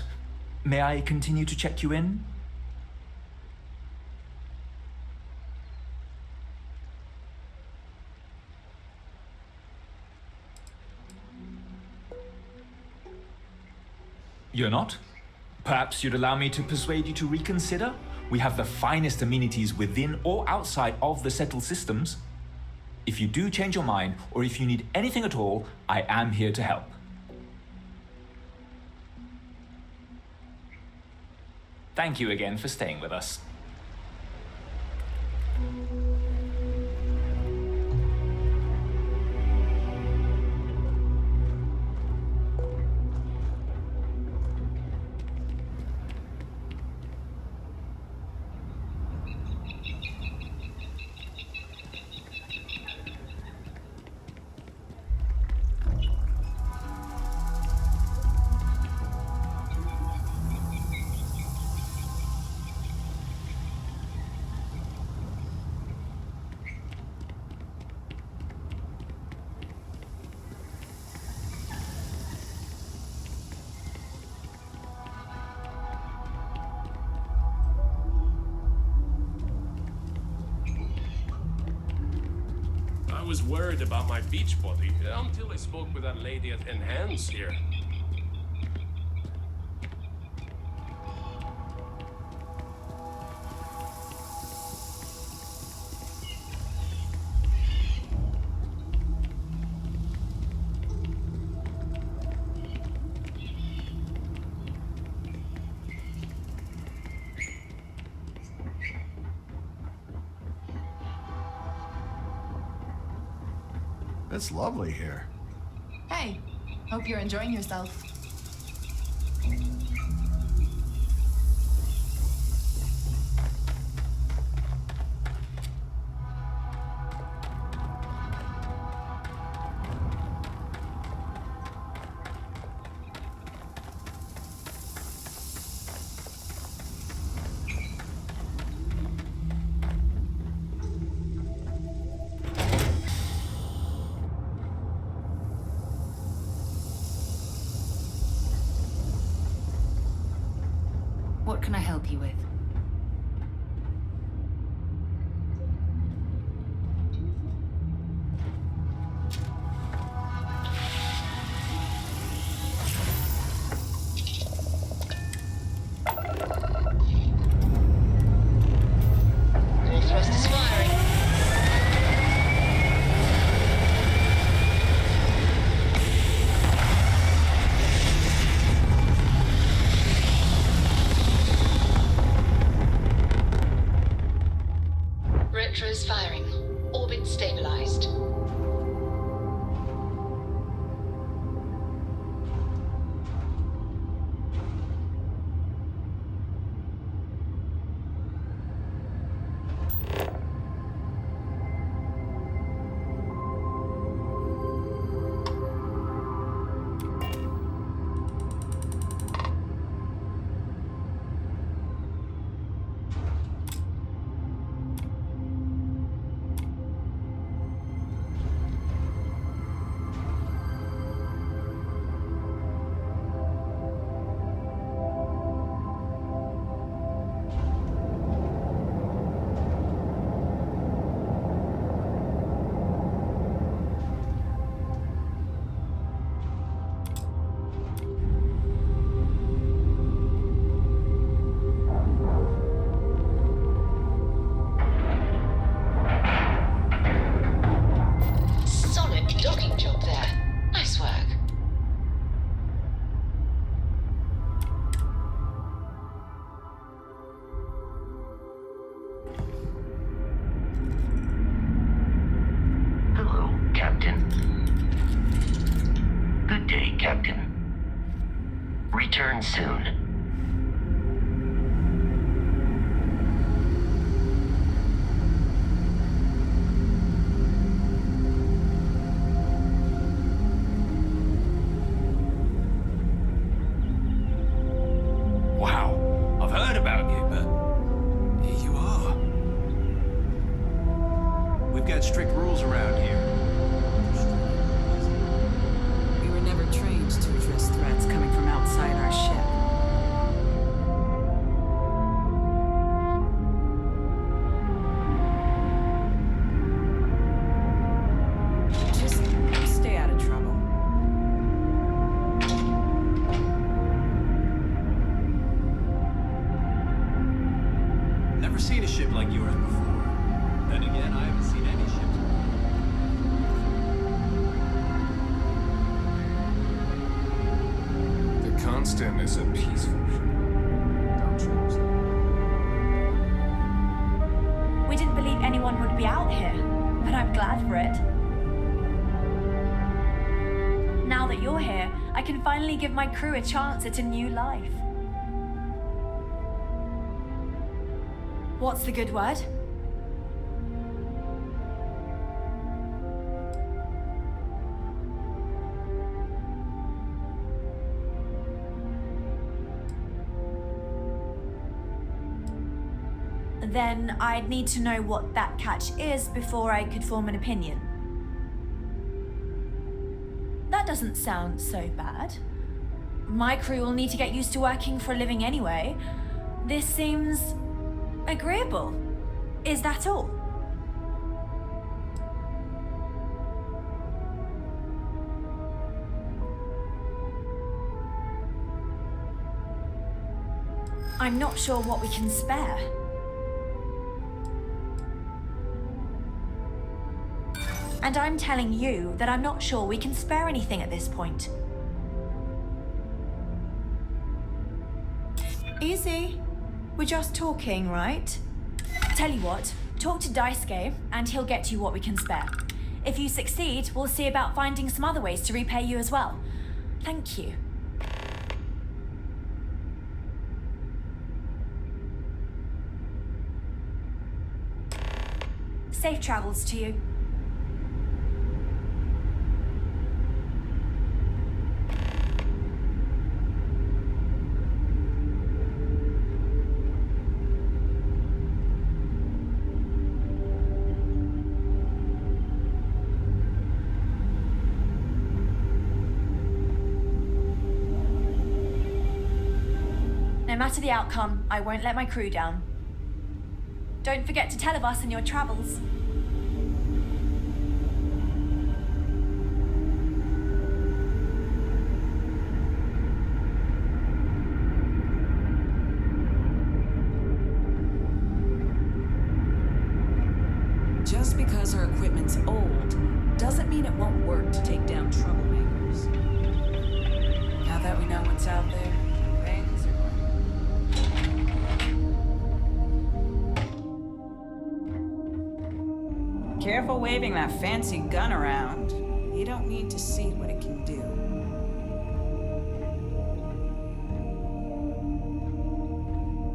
May I continue to check you in? You're not? Perhaps you'd allow me to persuade you to reconsider? We have the finest amenities within or outside of the settled systems. If you do change your mind, or if you need anything at all, I am here to help. Thank you again for staying with us. was worried about my beach body until I spoke with that lady at Enhance here. It's lovely here. Hey, hope you're enjoying yourself. What can I help you with? Full thrust is firing. Retros firing. Orbit stabilized. Return soon. Wow, I've heard about you, but here you are. We've got strict rules around here. We were never trained to address threats coming from outside our ship. Just stay out of trouble. Never seen a ship like yours before. Then again, I haven't seen any ships. The Constant is a peaceful ship. Don't choose. We didn't believe anyone would be out here, but I'm glad for it. Now that you're here, I can finally give my crew a chance at a new life. What's the good word? Then I'd need to know what that catch is before I could form an opinion. That doesn't sound so bad. My crew will need to get used to working for a living anyway. This seems agreeable. Is that all? I'm not sure what we can spare. And I'm telling you that I'm not sure we can spare anything at this point. Easy. We're just talking, right? Tell you what, talk to Daisuke and he'll get you what we can spare. If you succeed, we'll see about finding some other ways to repay you as well. Thank you. Safe travels to you. No matter the outcome, I won't let my crew down. Don't forget to tell of us in your travels. Just because her equipment's old doesn't mean it won't work to take down troublemakers. Now that we know what's out there, things are going. Careful waving that fancy gun around. You don't need to see what it can do.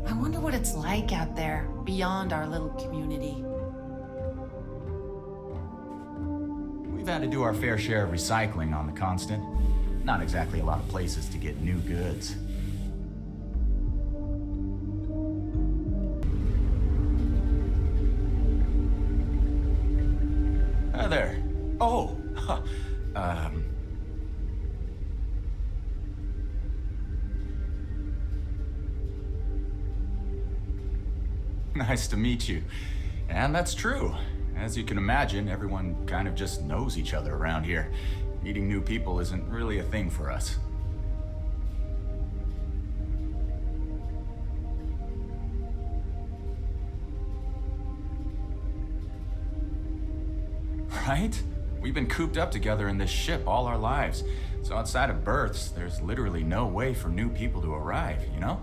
I wonder what it's like out there, beyond our little community. We've had to do our fair share of recycling on the constant. Not exactly a lot of places to get new goods. Hi there. Oh, Nice to meet you. And that's true. As you can imagine, everyone kind of just knows each other around here. Meeting new people isn't really a thing for us. Right? We've been cooped up together in this ship all our lives. So outside of births, there's literally no way for new people to arrive, you know?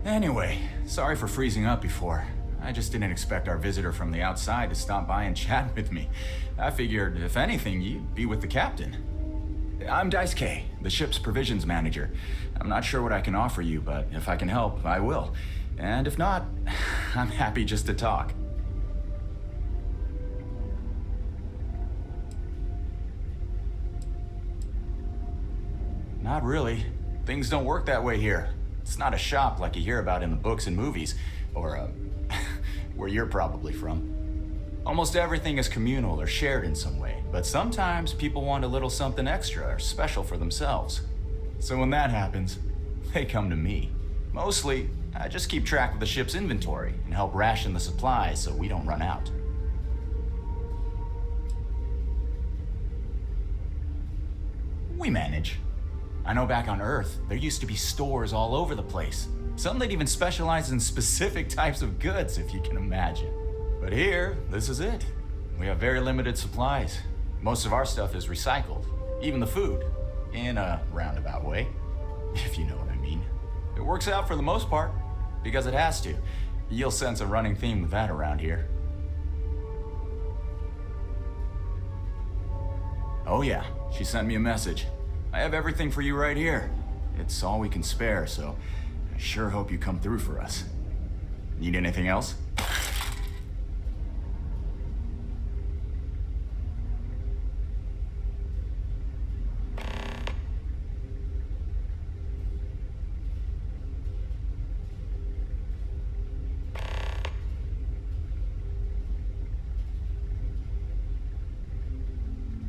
Anyway, sorry for freezing up before. I just didn't expect our visitor from the outside to stop by and chat with me. I figured, if anything, you'd be with the captain. I'm Daisuke, the ship's provisions manager. I'm not sure what I can offer you, but if I can help, I will. And if not, I'm happy just to talk. Not really. Things don't work that way here. It's not a shop like you hear about in the books and movies, or, where you're probably from. Almost everything is communal or shared in some way, but sometimes people want a little something extra or special for themselves. So when that happens, they come to me. Mostly, I just keep track of the ship's inventory and help ration the supplies so we don't run out. We manage. I know back on Earth, there used to be stores all over the place. Some that even specialize in specific types of goods, if you can imagine. But here, this is it. We have very limited supplies. Most of our stuff is recycled, even the food, in a roundabout way, if you know what I mean. It works out for the most part, because it has to. You'll sense a running theme with that around here. Oh yeah, she sent me a message. I have everything for you right here. It's all we can spare, so I sure hope you come through for us. Need anything else?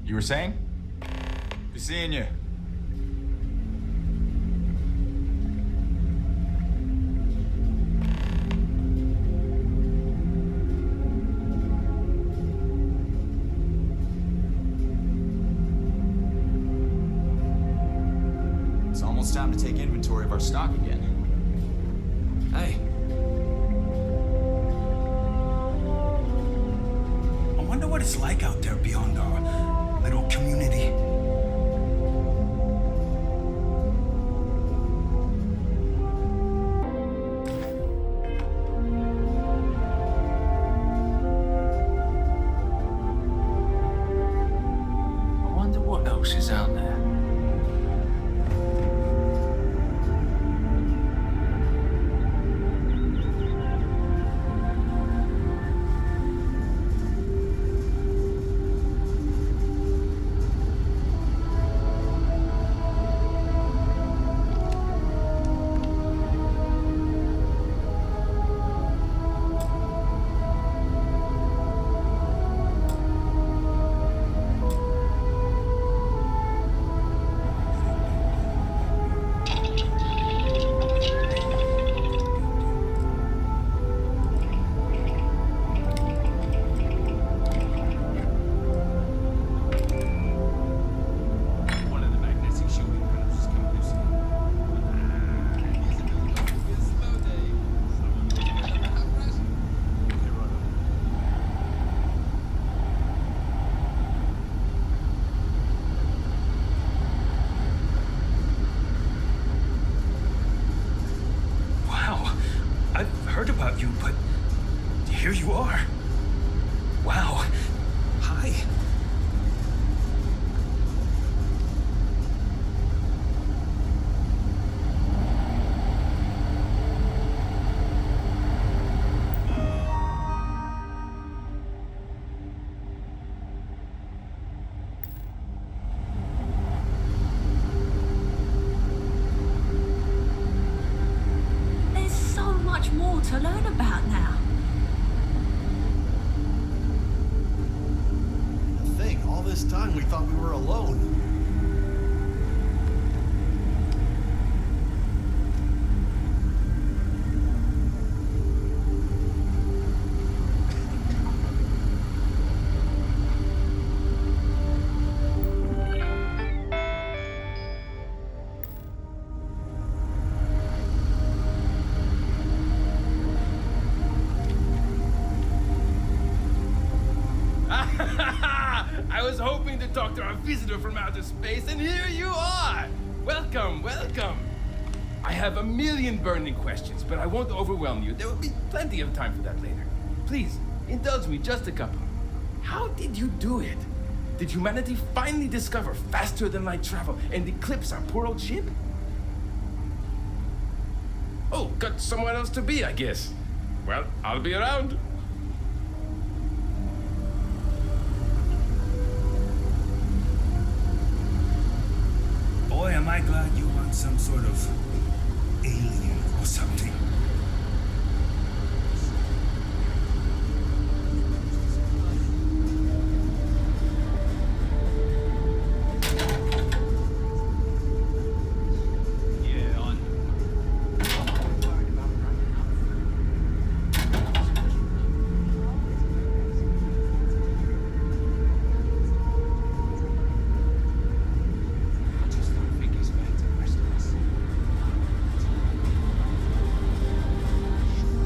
You were saying? Be seeing you. It's almost time to take inventory of our stock again. what it's like out there beyond our little community. I wonder what else is out there. Heard about you, but here you are. Wow. Hi. There's so much more to learn about now. To think, all this time we thought we were alone. I was hoping to talk to our visitor from outer space, and here you are! Welcome, welcome! I have a million burning questions, but I won't overwhelm you. There will be plenty of time for that later. Please, indulge me just a couple. How did you do it? Did humanity finally discover faster than light travel and eclipse our poor old ship? Oh, got someone else to be, I guess. Well, I'll be around. Boy, am I glad you aren't some sort of alien or something.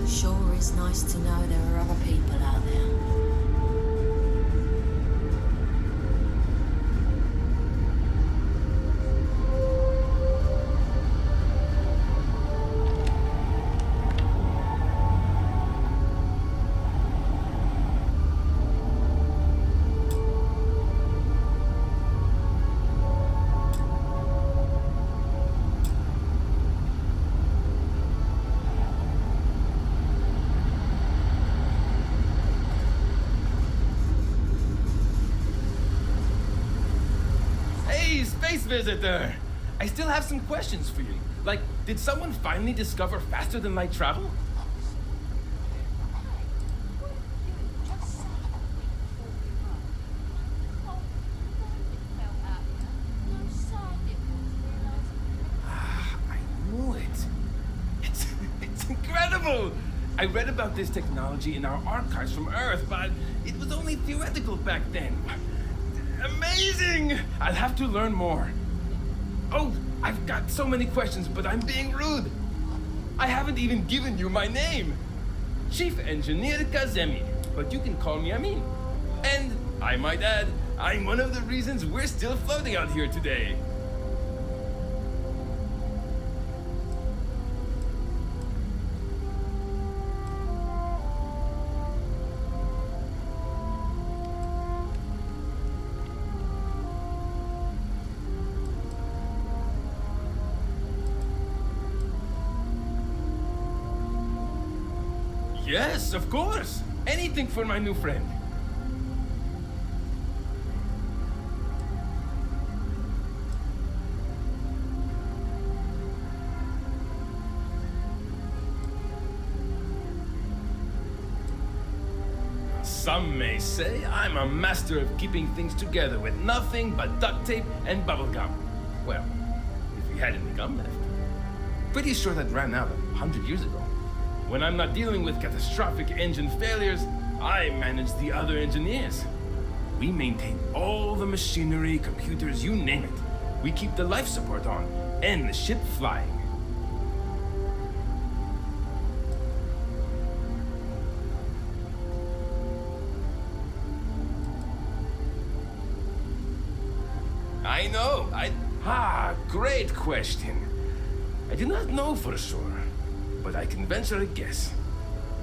Sure is nice to know there are other people out there. Hey, space visitor! I still have some questions for you. Like, did someone finally discover faster than light travel? I knew it. It's incredible! I read about this technology in our archives from Earth, but it was only theoretical back then. Amazing! I'll have to learn more. Oh, I've got so many questions, but I'm being rude. I haven't even given you my name. Chief Engineer Kazemi, but you can call me Amin. And I might add, I'm one of the reasons we're still floating out here today. Yes, of course. Anything for my new friend. Some may say I'm a master of keeping things together with nothing but duct tape and bubble gum. Well, if we had any gum left. Pretty sure that ran out 100 years ago. When I'm not dealing with catastrophic engine failures, I manage the other engineers. We maintain all the machinery, computers, you name it. We keep the life support on, and the ship flying. I know, great question. I do not know for sure, but I can venture a guess.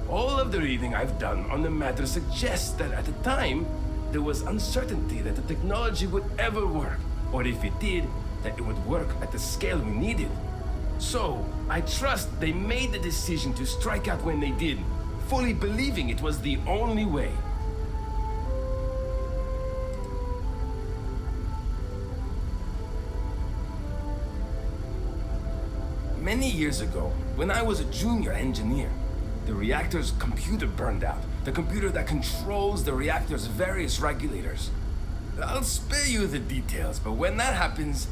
All of the reading I've done on the matter suggests that at the time, there was uncertainty that the technology would ever work, or if it did, that it would work at the scale we needed. So, I trust they made the decision to strike out when they did, fully believing it was the only way. Many years ago, when I was a junior engineer, the reactor's computer burned out. The computer that controls the reactor's various regulators. I'll spare you the details, but when that happens,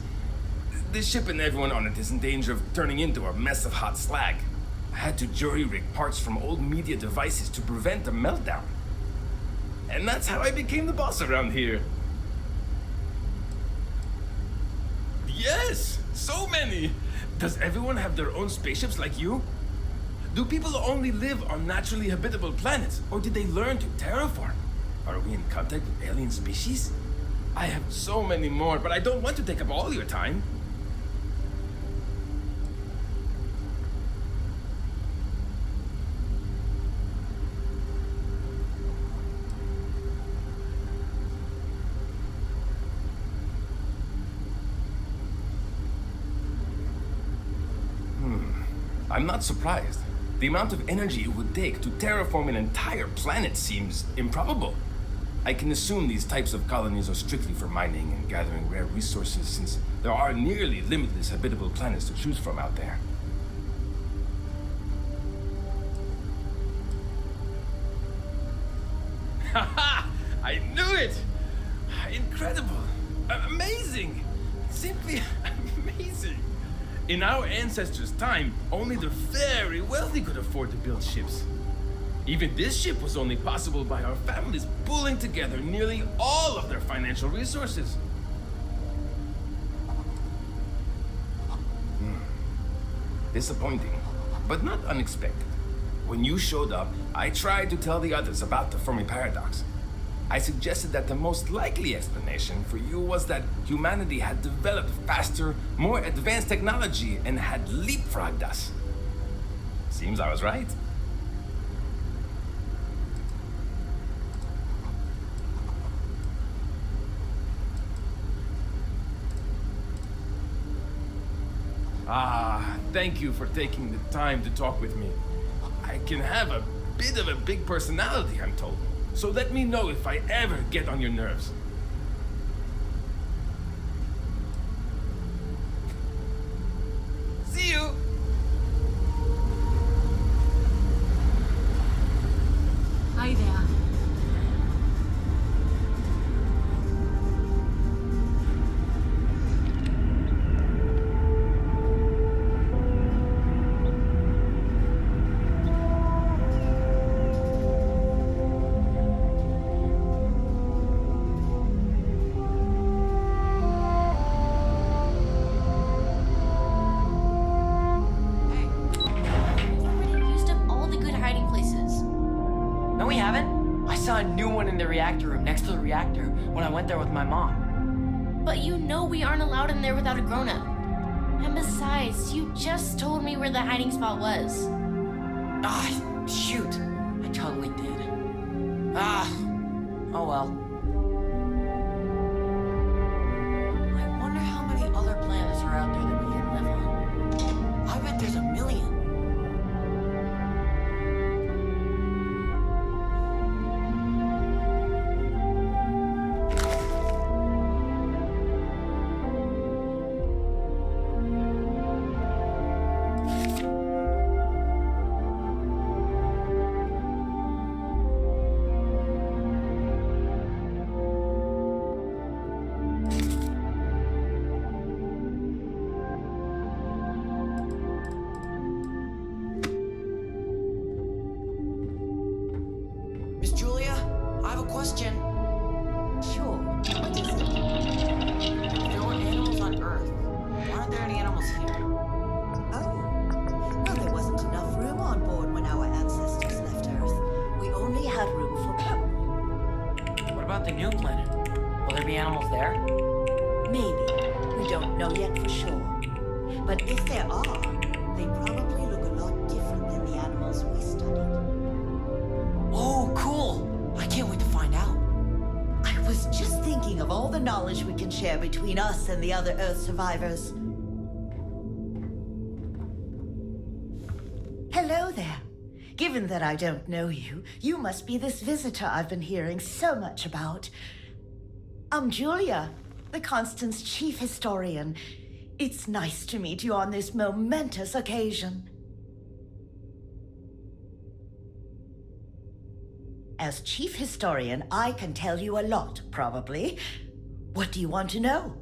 the ship and everyone on it is in danger of turning into a mess of hot slag. I had to jury-rig parts from old media devices to prevent a meltdown. And that's how I became the boss around here. Yes! So many! Does everyone have their own spaceships like you? Do people only live on naturally habitable planets, or did they learn to terraform? Are we in contact with alien species? I have so many more, but I don't want to take up all your time. I'm not surprised. The amount of energy it would take to terraform an entire planet seems improbable. I can assume these types of colonies are strictly for mining and gathering rare resources, since there are nearly limitless habitable planets to choose from out there. Haha! I knew it! Incredible! Amazing! Simply amazing! In our ancestors' time, only the very wealthy could afford to build ships. Even this ship was only possible by our families pulling together nearly all of their financial resources. Disappointing, but not unexpected. When you showed up, I tried to tell the others about the Fermi paradox. I suggested that the most likely explanation for you was that humanity had developed faster, more advanced technology and had leapfrogged us. Seems I was right. Thank you for taking the time to talk with me. I can have a bit of a big personality, I'm told. So let me know if I ever get on your nerves. See you! Hi there. saw a new one in the reactor room next to the reactor when I went there with my mom. But you know we aren't allowed in there without a grown-up. And besides, you just told me where the hiding spot was. Ah, shoot. I totally did. Ah, oh well. I wonder how many other planets are out there that we can live on. I bet there's a million. Miss Julia, I have a question. Sure. What is it? There were animals on Earth. Why aren't there any animals here? Oh. Well, there wasn't enough room on board when our ancestors left Earth. We only had room for people. What about the new planet? Will there be animals there? Maybe. We don't know yet for sure. But if there are, they probably look a lot different than the animals we studied. Oh, cool! I can't wait to find out. I was just thinking of all the knowledge we can share between us and the other Earth survivors. Hello there. Given that I don't know you, you must be this visitor I've been hearing so much about. I'm Julia, the Constant's chief historian. It's nice to meet you on this momentous occasion. As chief historian, I can tell you a lot, probably. What do you want to know?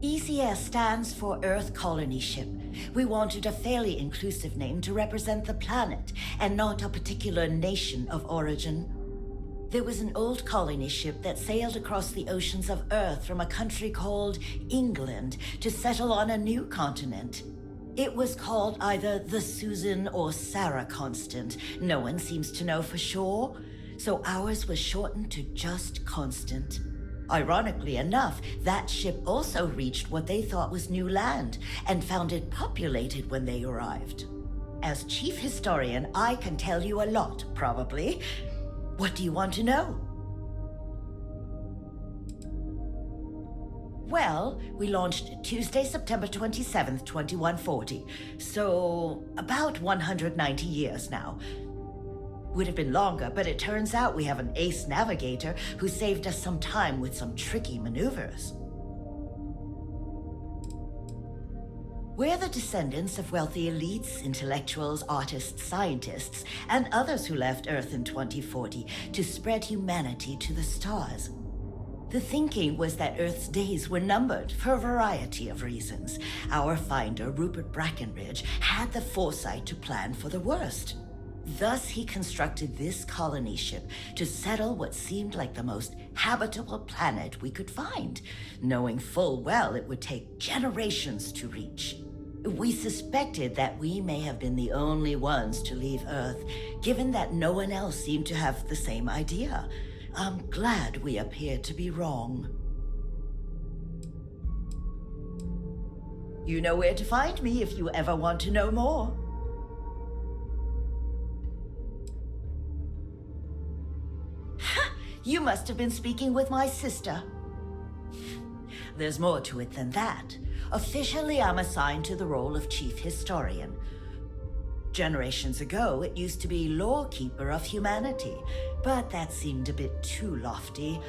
ECS stands for Earth Colony Ship. We wanted a fairly inclusive name to represent the planet, and not a particular nation of origin. There was an old colony ship that sailed across the oceans of Earth from a country called England to settle on a new continent. It was called either the Susan or Sarah Constant. No one seems to know for sure, so ours was shortened to just Constant. Ironically enough, that ship also reached what they thought was new land and found it populated when they arrived. As chief historian, I can tell you a lot, probably. What do you want to know? Well, we launched Tuesday, September 27th, 2140. So, about 190 years now. Would have been longer, but it turns out we have an ace navigator who saved us some time with some tricky maneuvers. We're the descendants of wealthy elites, intellectuals, artists, scientists, and others who left Earth in 2040 to spread humanity to the stars. The thinking was that Earth's days were numbered for a variety of reasons. Our finder, Rupert Brackenridge, had the foresight to plan for the worst. Thus, he constructed this colony ship to settle what seemed like the most habitable planet we could find, knowing full well it would take generations to reach. We suspected that we may have been the only ones to leave Earth, given that no one else seemed to have the same idea. I'm glad we appeared to be wrong. You know where to find me if you ever want to know more. Ha! You must have been speaking with my sister. There's more to it than that. Officially, I'm assigned to the role of chief historian. Generations ago, it used to be lore-keeper of humanity, but that seemed a bit too lofty.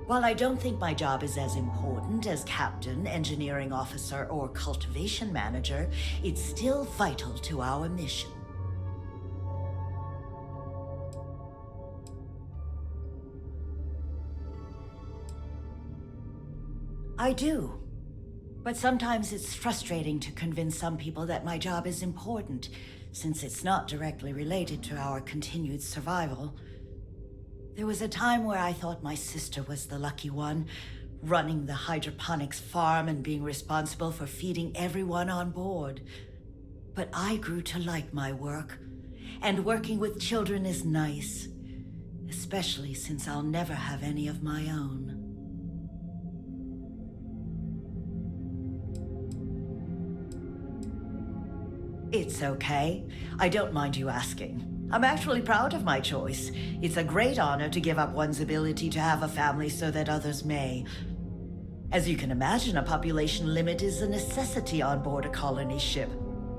While I don't think my job is as important as captain, engineering officer, or cultivation manager, it's still vital to our mission. I do. But sometimes it's frustrating to convince some people that my job is important, since it's not directly related to our continued survival. There was a time where I thought my sister was the lucky one, running the hydroponics farm and being responsible for feeding everyone on board. But I grew to like my work, and working with children is nice. Especially since I'll never have any of my own. It's okay. I don't mind you asking. I'm actually proud of my choice. It's a great honor to give up one's ability to have a family so that others may. As you can imagine, a population limit is a necessity on board a colony ship.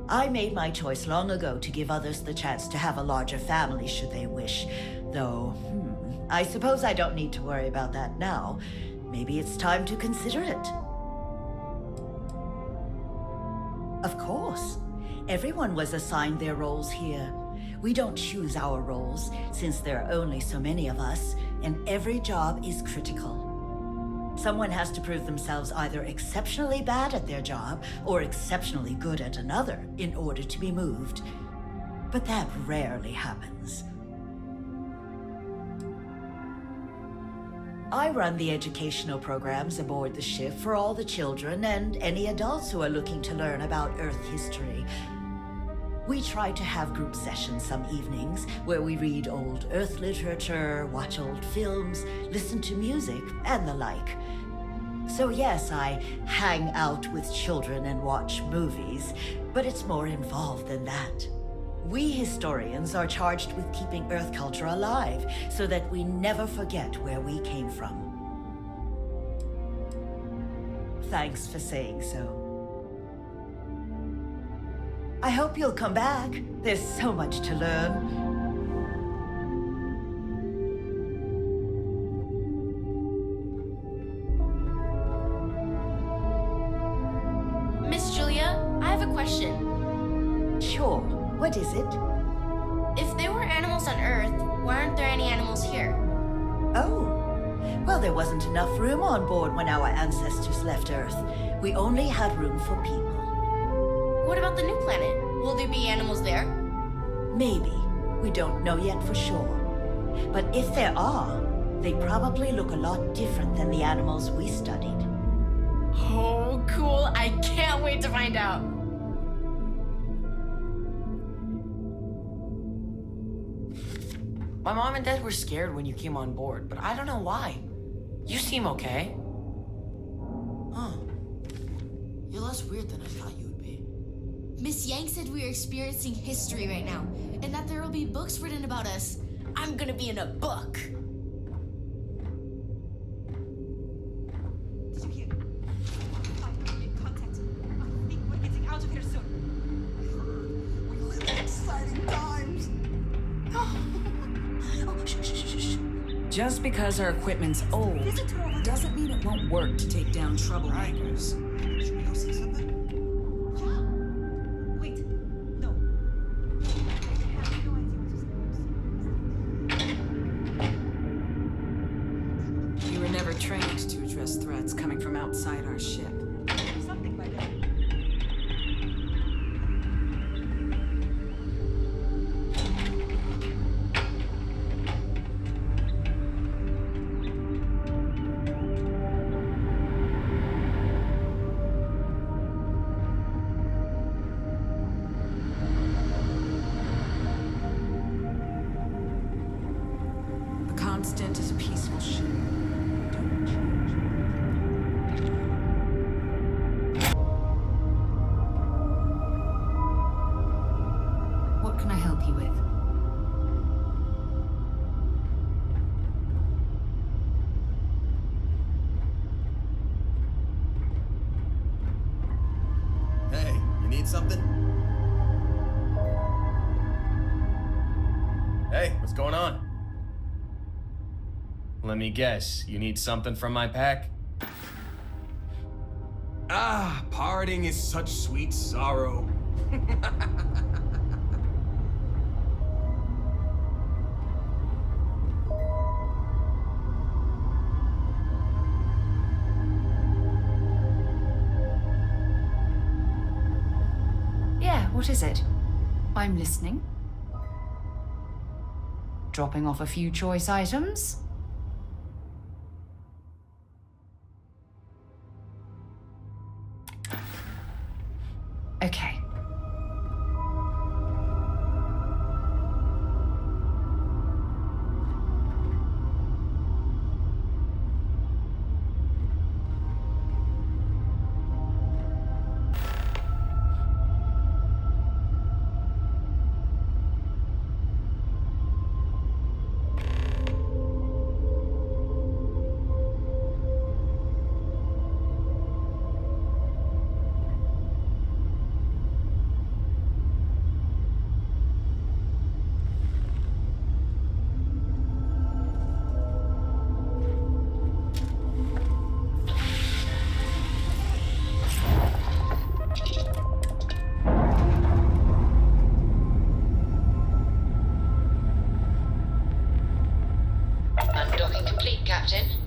I made my choice long ago to give others the chance to have a larger family should they wish. Though, I suppose I don't need to worry about that now. Maybe it's time to consider it. Of course. Everyone was assigned their roles here. We don't choose our roles, since there are only so many of us, and every job is critical. Someone has to prove themselves either exceptionally bad at their job or exceptionally good at another in order to be moved. But that rarely happens. I run the educational programs aboard the ship for all the children and any adults who are looking to learn about Earth history. We try to have group sessions some evenings where we read old Earth literature, watch old films, listen to music, and the like. So yes, I hang out with children and watch movies, but it's more involved than that. We historians are charged with keeping Earth culture alive so that we never forget where we came from. Thanks for saying so. I hope you'll come back. There's so much to learn. Miss Julia, I have a question. Sure. What is it? If there were animals on Earth, why aren't there any animals here? Oh. Well, there wasn't enough room on board when our ancestors left Earth. We only had room for people. What about the new planet? Will there be animals there? Maybe. We don't know yet for sure. But if there are, they probably look a lot different than the animals we studied. Oh, cool. I can't wait to find out. My mom and dad were scared when you came on board, but I don't know why. You seem okay. Huh. You're less weird than I thought you would be. Miss Yang said we are experiencing history right now, and that there will be books written about us. I'm gonna be in a book. Did you hear? I'm in contact. I think we're getting out of here soon. I heard. We live in exciting times. Just because our equipment's old doesn't mean it won't work to take down troublemakers. Should we go see something? Wait, no. I have no idea We were never trained to address threats coming from outside our ship. something like that. Constant is a peaceful ship. Don't change. What can I help you with? Hey, you need something? Hey, what's going on? Let me guess, you need something from my pack? Ah, parting is such sweet sorrow. Yeah, what is it? I'm listening. Dropping off a few choice items? Okay. Captain.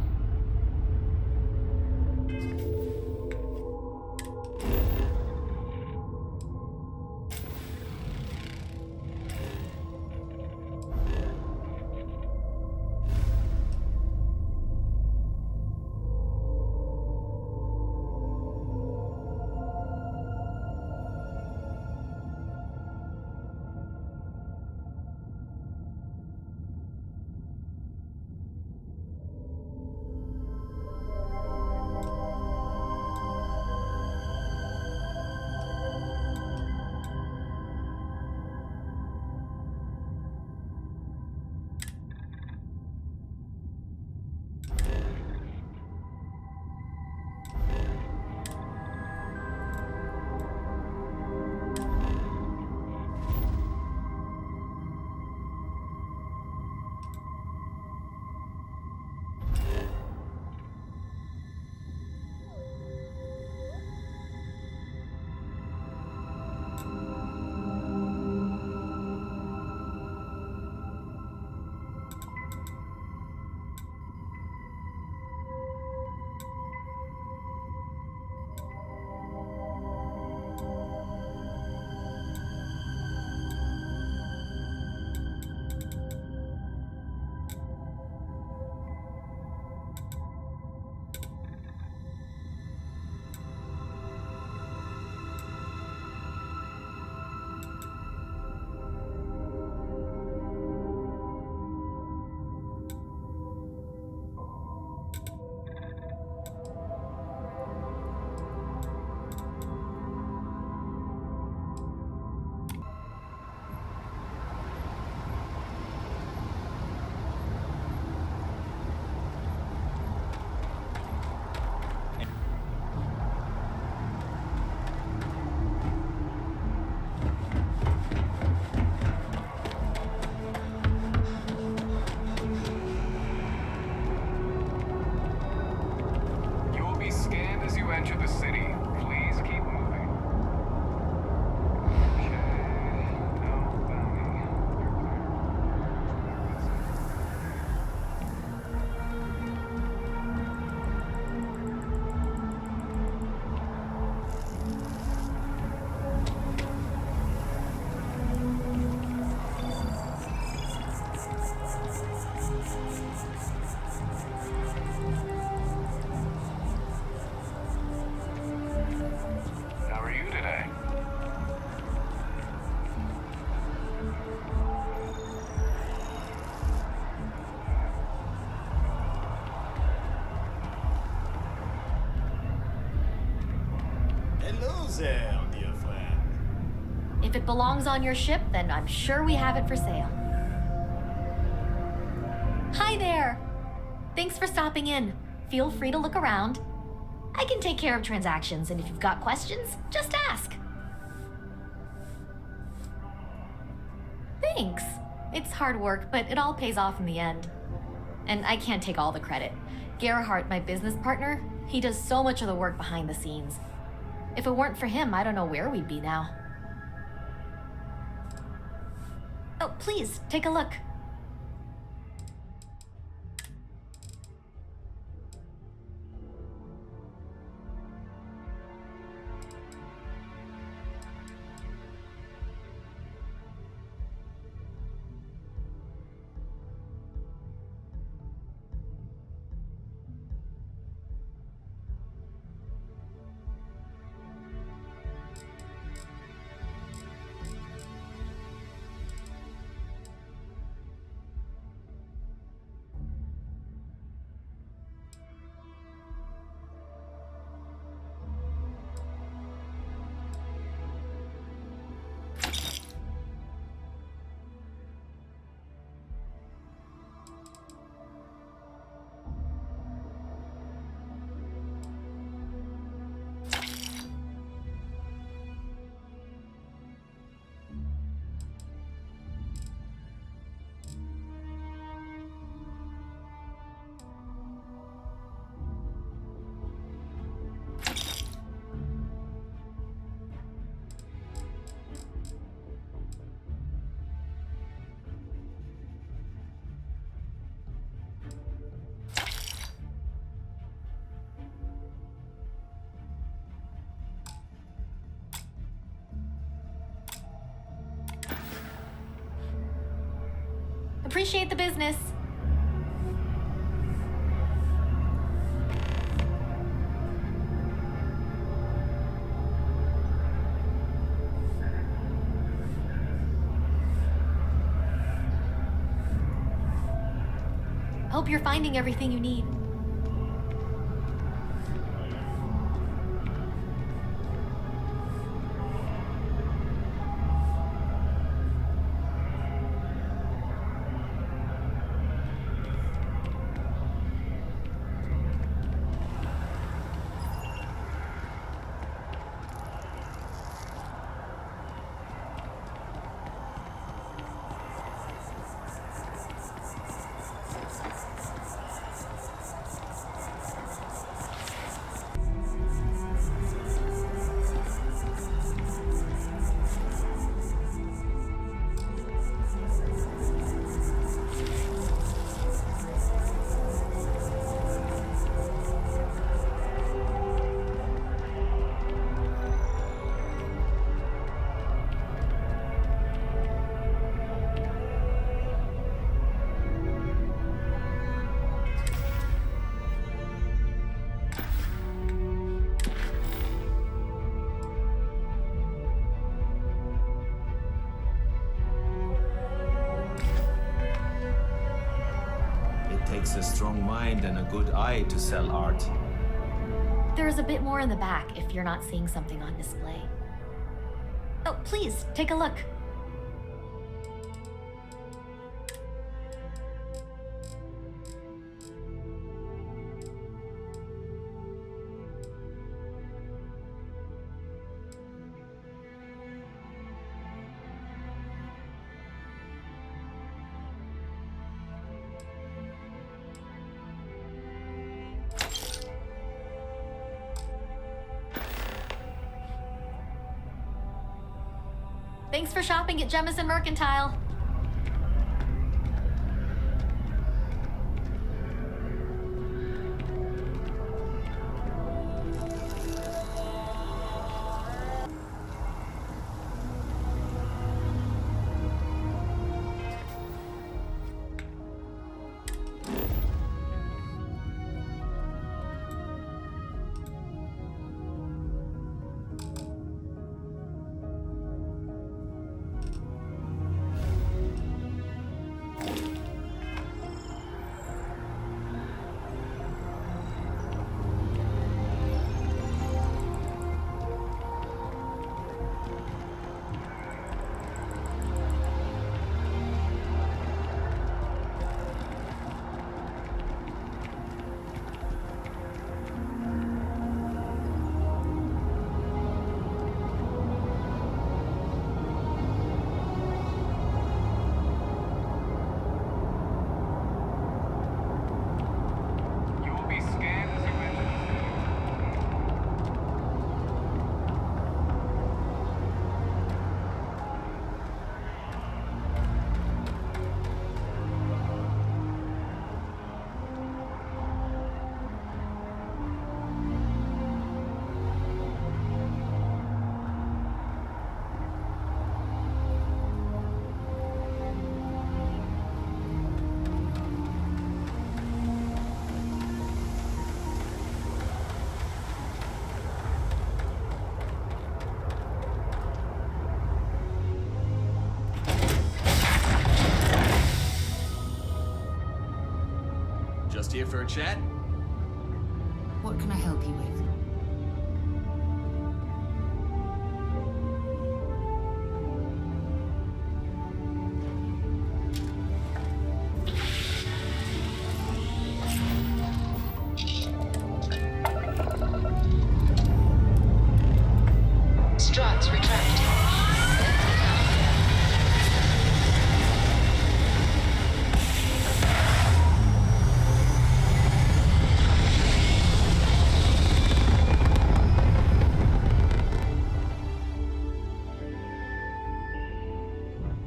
there, dear friend. If it belongs on your ship, then I'm sure we have it for sale. Hi there! Thanks for stopping in. Feel free to look around. I can take care of transactions, and if you've got questions, just ask. Thanks. It's hard work, but it all pays off in the end. And I can't take all the credit. Gerhardt, my business partner, he does so much of the work behind the scenes. If it weren't for him, I don't know where we'd be now. Oh, please, take a look. Appreciate the business. Hope you're finding everything you need. Takes a strong mind and a good eye to sell art. There is a bit more in the back if you're not seeing something on display. Oh, please, take a look. Thanks for shopping at Jemison Mercantile. Just here for a chat? What can I help you with? Struts retracted.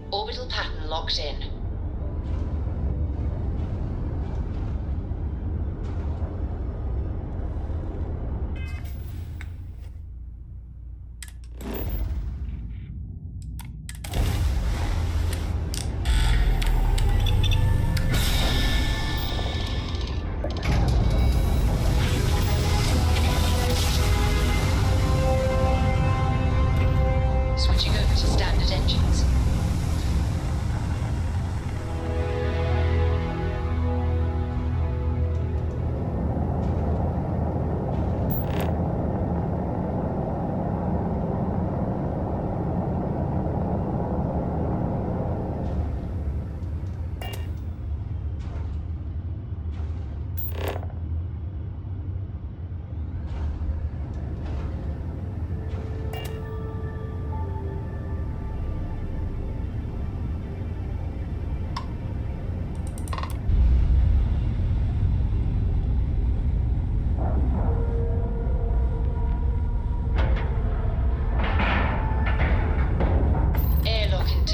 Orbital pattern locked in.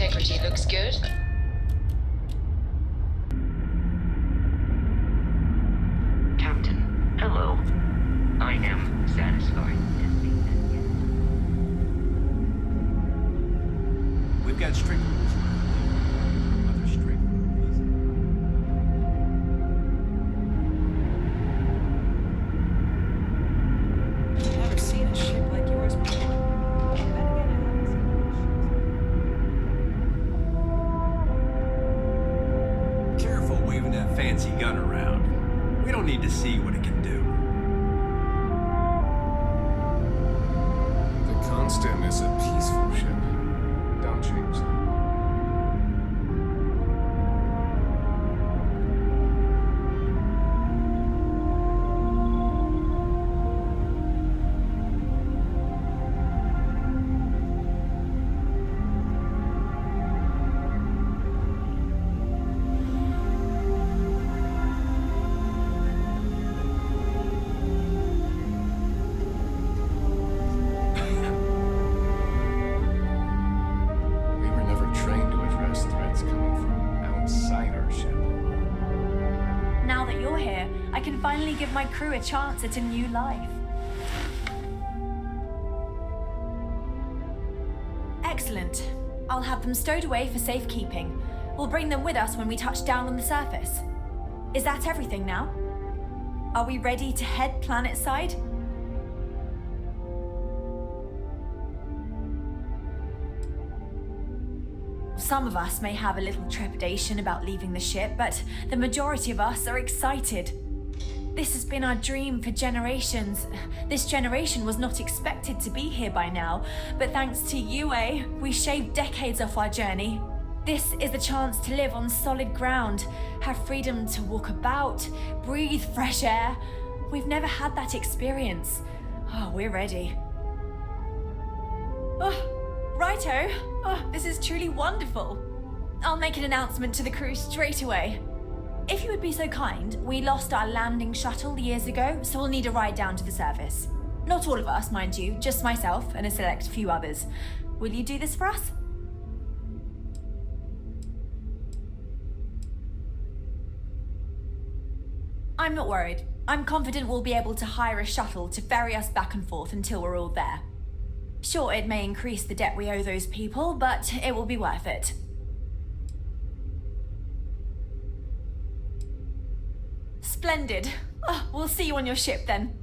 integrity looks good. Captain, hello. I am satisfied to see that yet. We've got strict rules around here. Other strict rules. I've never seen a ship like yours before. Then again, I haven't seen any ships. Careful waving that fancy gun around. We don't need to see what it can do. The Constant is a peaceful ship. Don't change that. We were never trained to address threats coming from outside our ship. Now that you're here, I can finally give my crew a chance at a new life. Excellent. I'll have them stowed away for safekeeping. We'll bring them with us when we touch down on the surface. Is that everything now? Are we ready to head planetside? Some of us may have a little trepidation about leaving the ship, but the majority of us are excited. This has been our dream for generations. This generation was not expected to be here by now, but thanks to UA, we shaved decades off our journey. This is the chance to live on solid ground, have freedom to walk about, breathe fresh air. We've never had that experience. Oh, we're ready. Oh, righto. Oh, this is truly wonderful. I'll make an announcement to the crew straight away. If you would be so kind, we lost our landing shuttle years ago, so we'll need a ride down to the surface. Not all of us, mind you, just myself and a select few others. Will you do this for us? I'm not worried. I'm confident we'll be able to hire a shuttle to ferry us back and forth until we're all there. Sure, it may increase the debt we owe those people, but it will be worth it. Splendid. Oh, we'll see you on your ship then.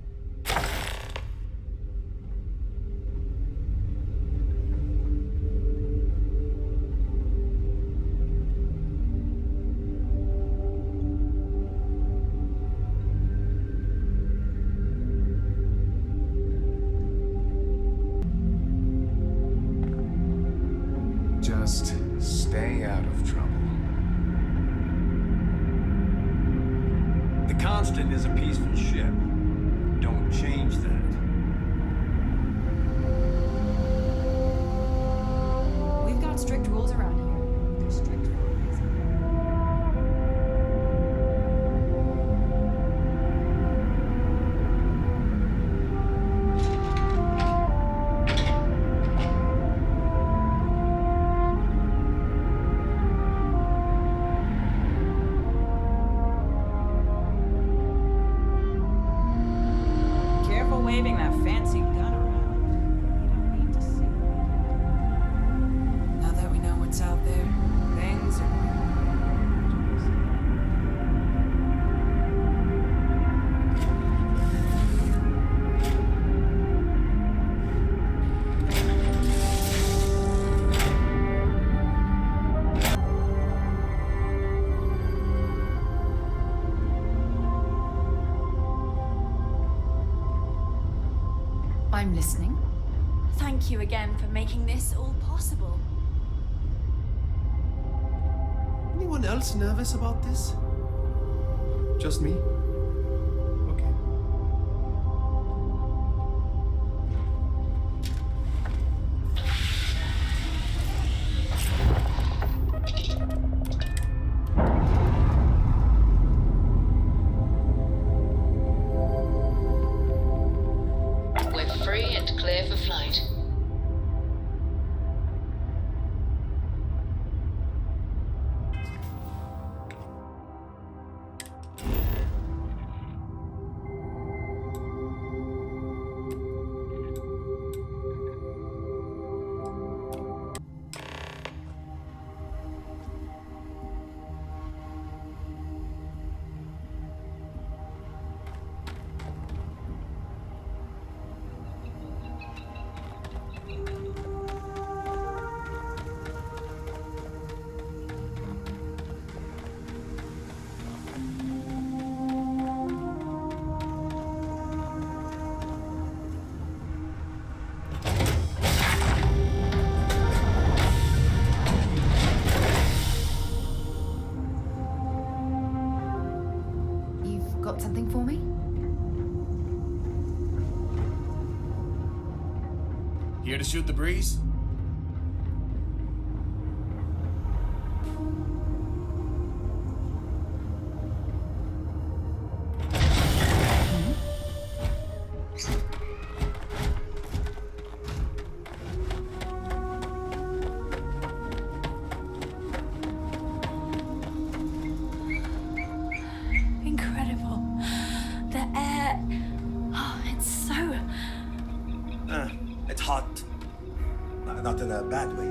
Just stay out of trouble. The Constant is a peaceful ship. Don't change that. We've got strict rules around here. They're strict for a reason. Careful waving that fancy gun around. You don't need to see. Now that we know what's out there, things are I'm listening. Thank you again for making this all possible. Anyone else nervous about this? Just me? Okay. We're free and clear for flight. Got something for me? Here to shoot the breeze? Incredible. The air. Oh, it's so. It's hot. Not in a bad way,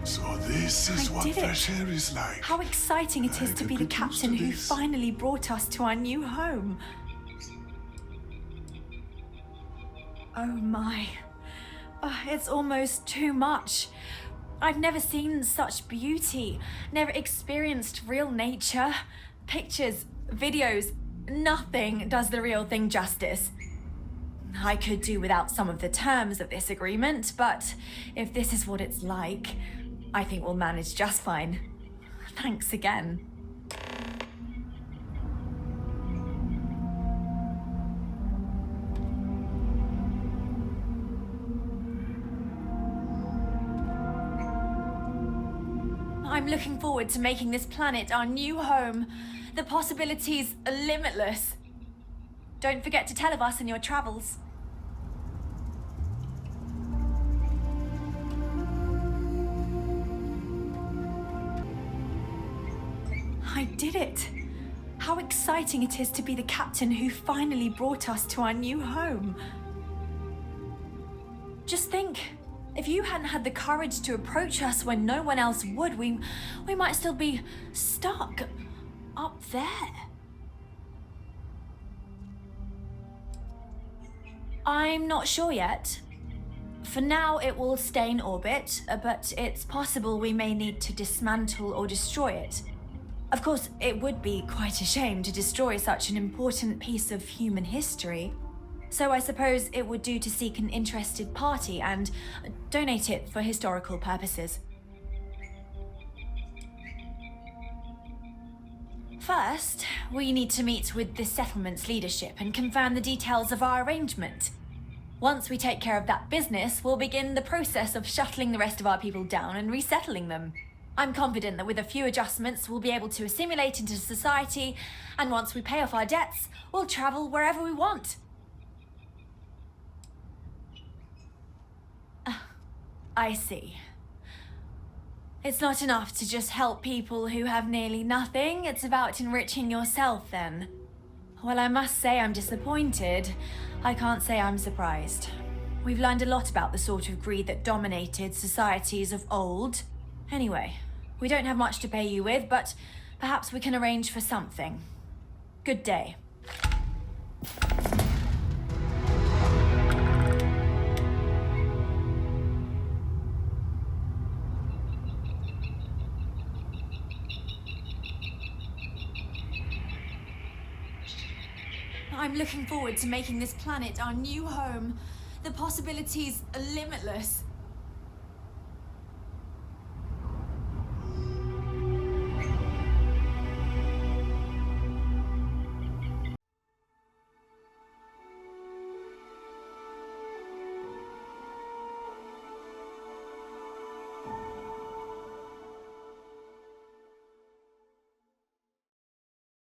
So this is I what did it. fresh air is like. How exciting it is I to could be the get used to captain who this. finally brought us to our new home. Oh my. Oh, it's almost too much. I've never seen such beauty, never experienced real nature. Pictures, videos, nothing does the real thing justice. I could do without some of the terms of this agreement, but if this is what it's like, I think we'll manage just fine. Thanks again. I'm looking forward to making this planet our new home. The possibilities are limitless. Don't forget to tell of us in your travels. I did it. How exciting it is to be the captain who finally brought us to our new home. Just think, if you hadn't had the courage to approach us when no one else would, we might still be stuck up there. I'm not sure yet. For now, it will stay in orbit, but it's possible we may need to dismantle or destroy it. Of course, it would be quite a shame to destroy such an important piece of human history. So I suppose it would do to seek an interested party and donate it for historical purposes. First, we need to meet with the settlement's leadership and confirm the details of our arrangement. Once we take care of that business, we'll begin the process of shuttling the rest of our people down and resettling them. I'm confident that with a few adjustments, we'll be able to assimilate into society, and once we pay off our debts, we'll travel wherever we want. I see. It's not enough to just help people who have nearly nothing. It's about enriching yourself, then. Well, I must say I'm disappointed. I can't say I'm surprised. We've learned a lot about the sort of greed that dominated societies of old. Anyway, we don't have much to pay you with, but perhaps we can arrange for something. Good day. I'm looking forward to making this planet our new home. The possibilities are limitless.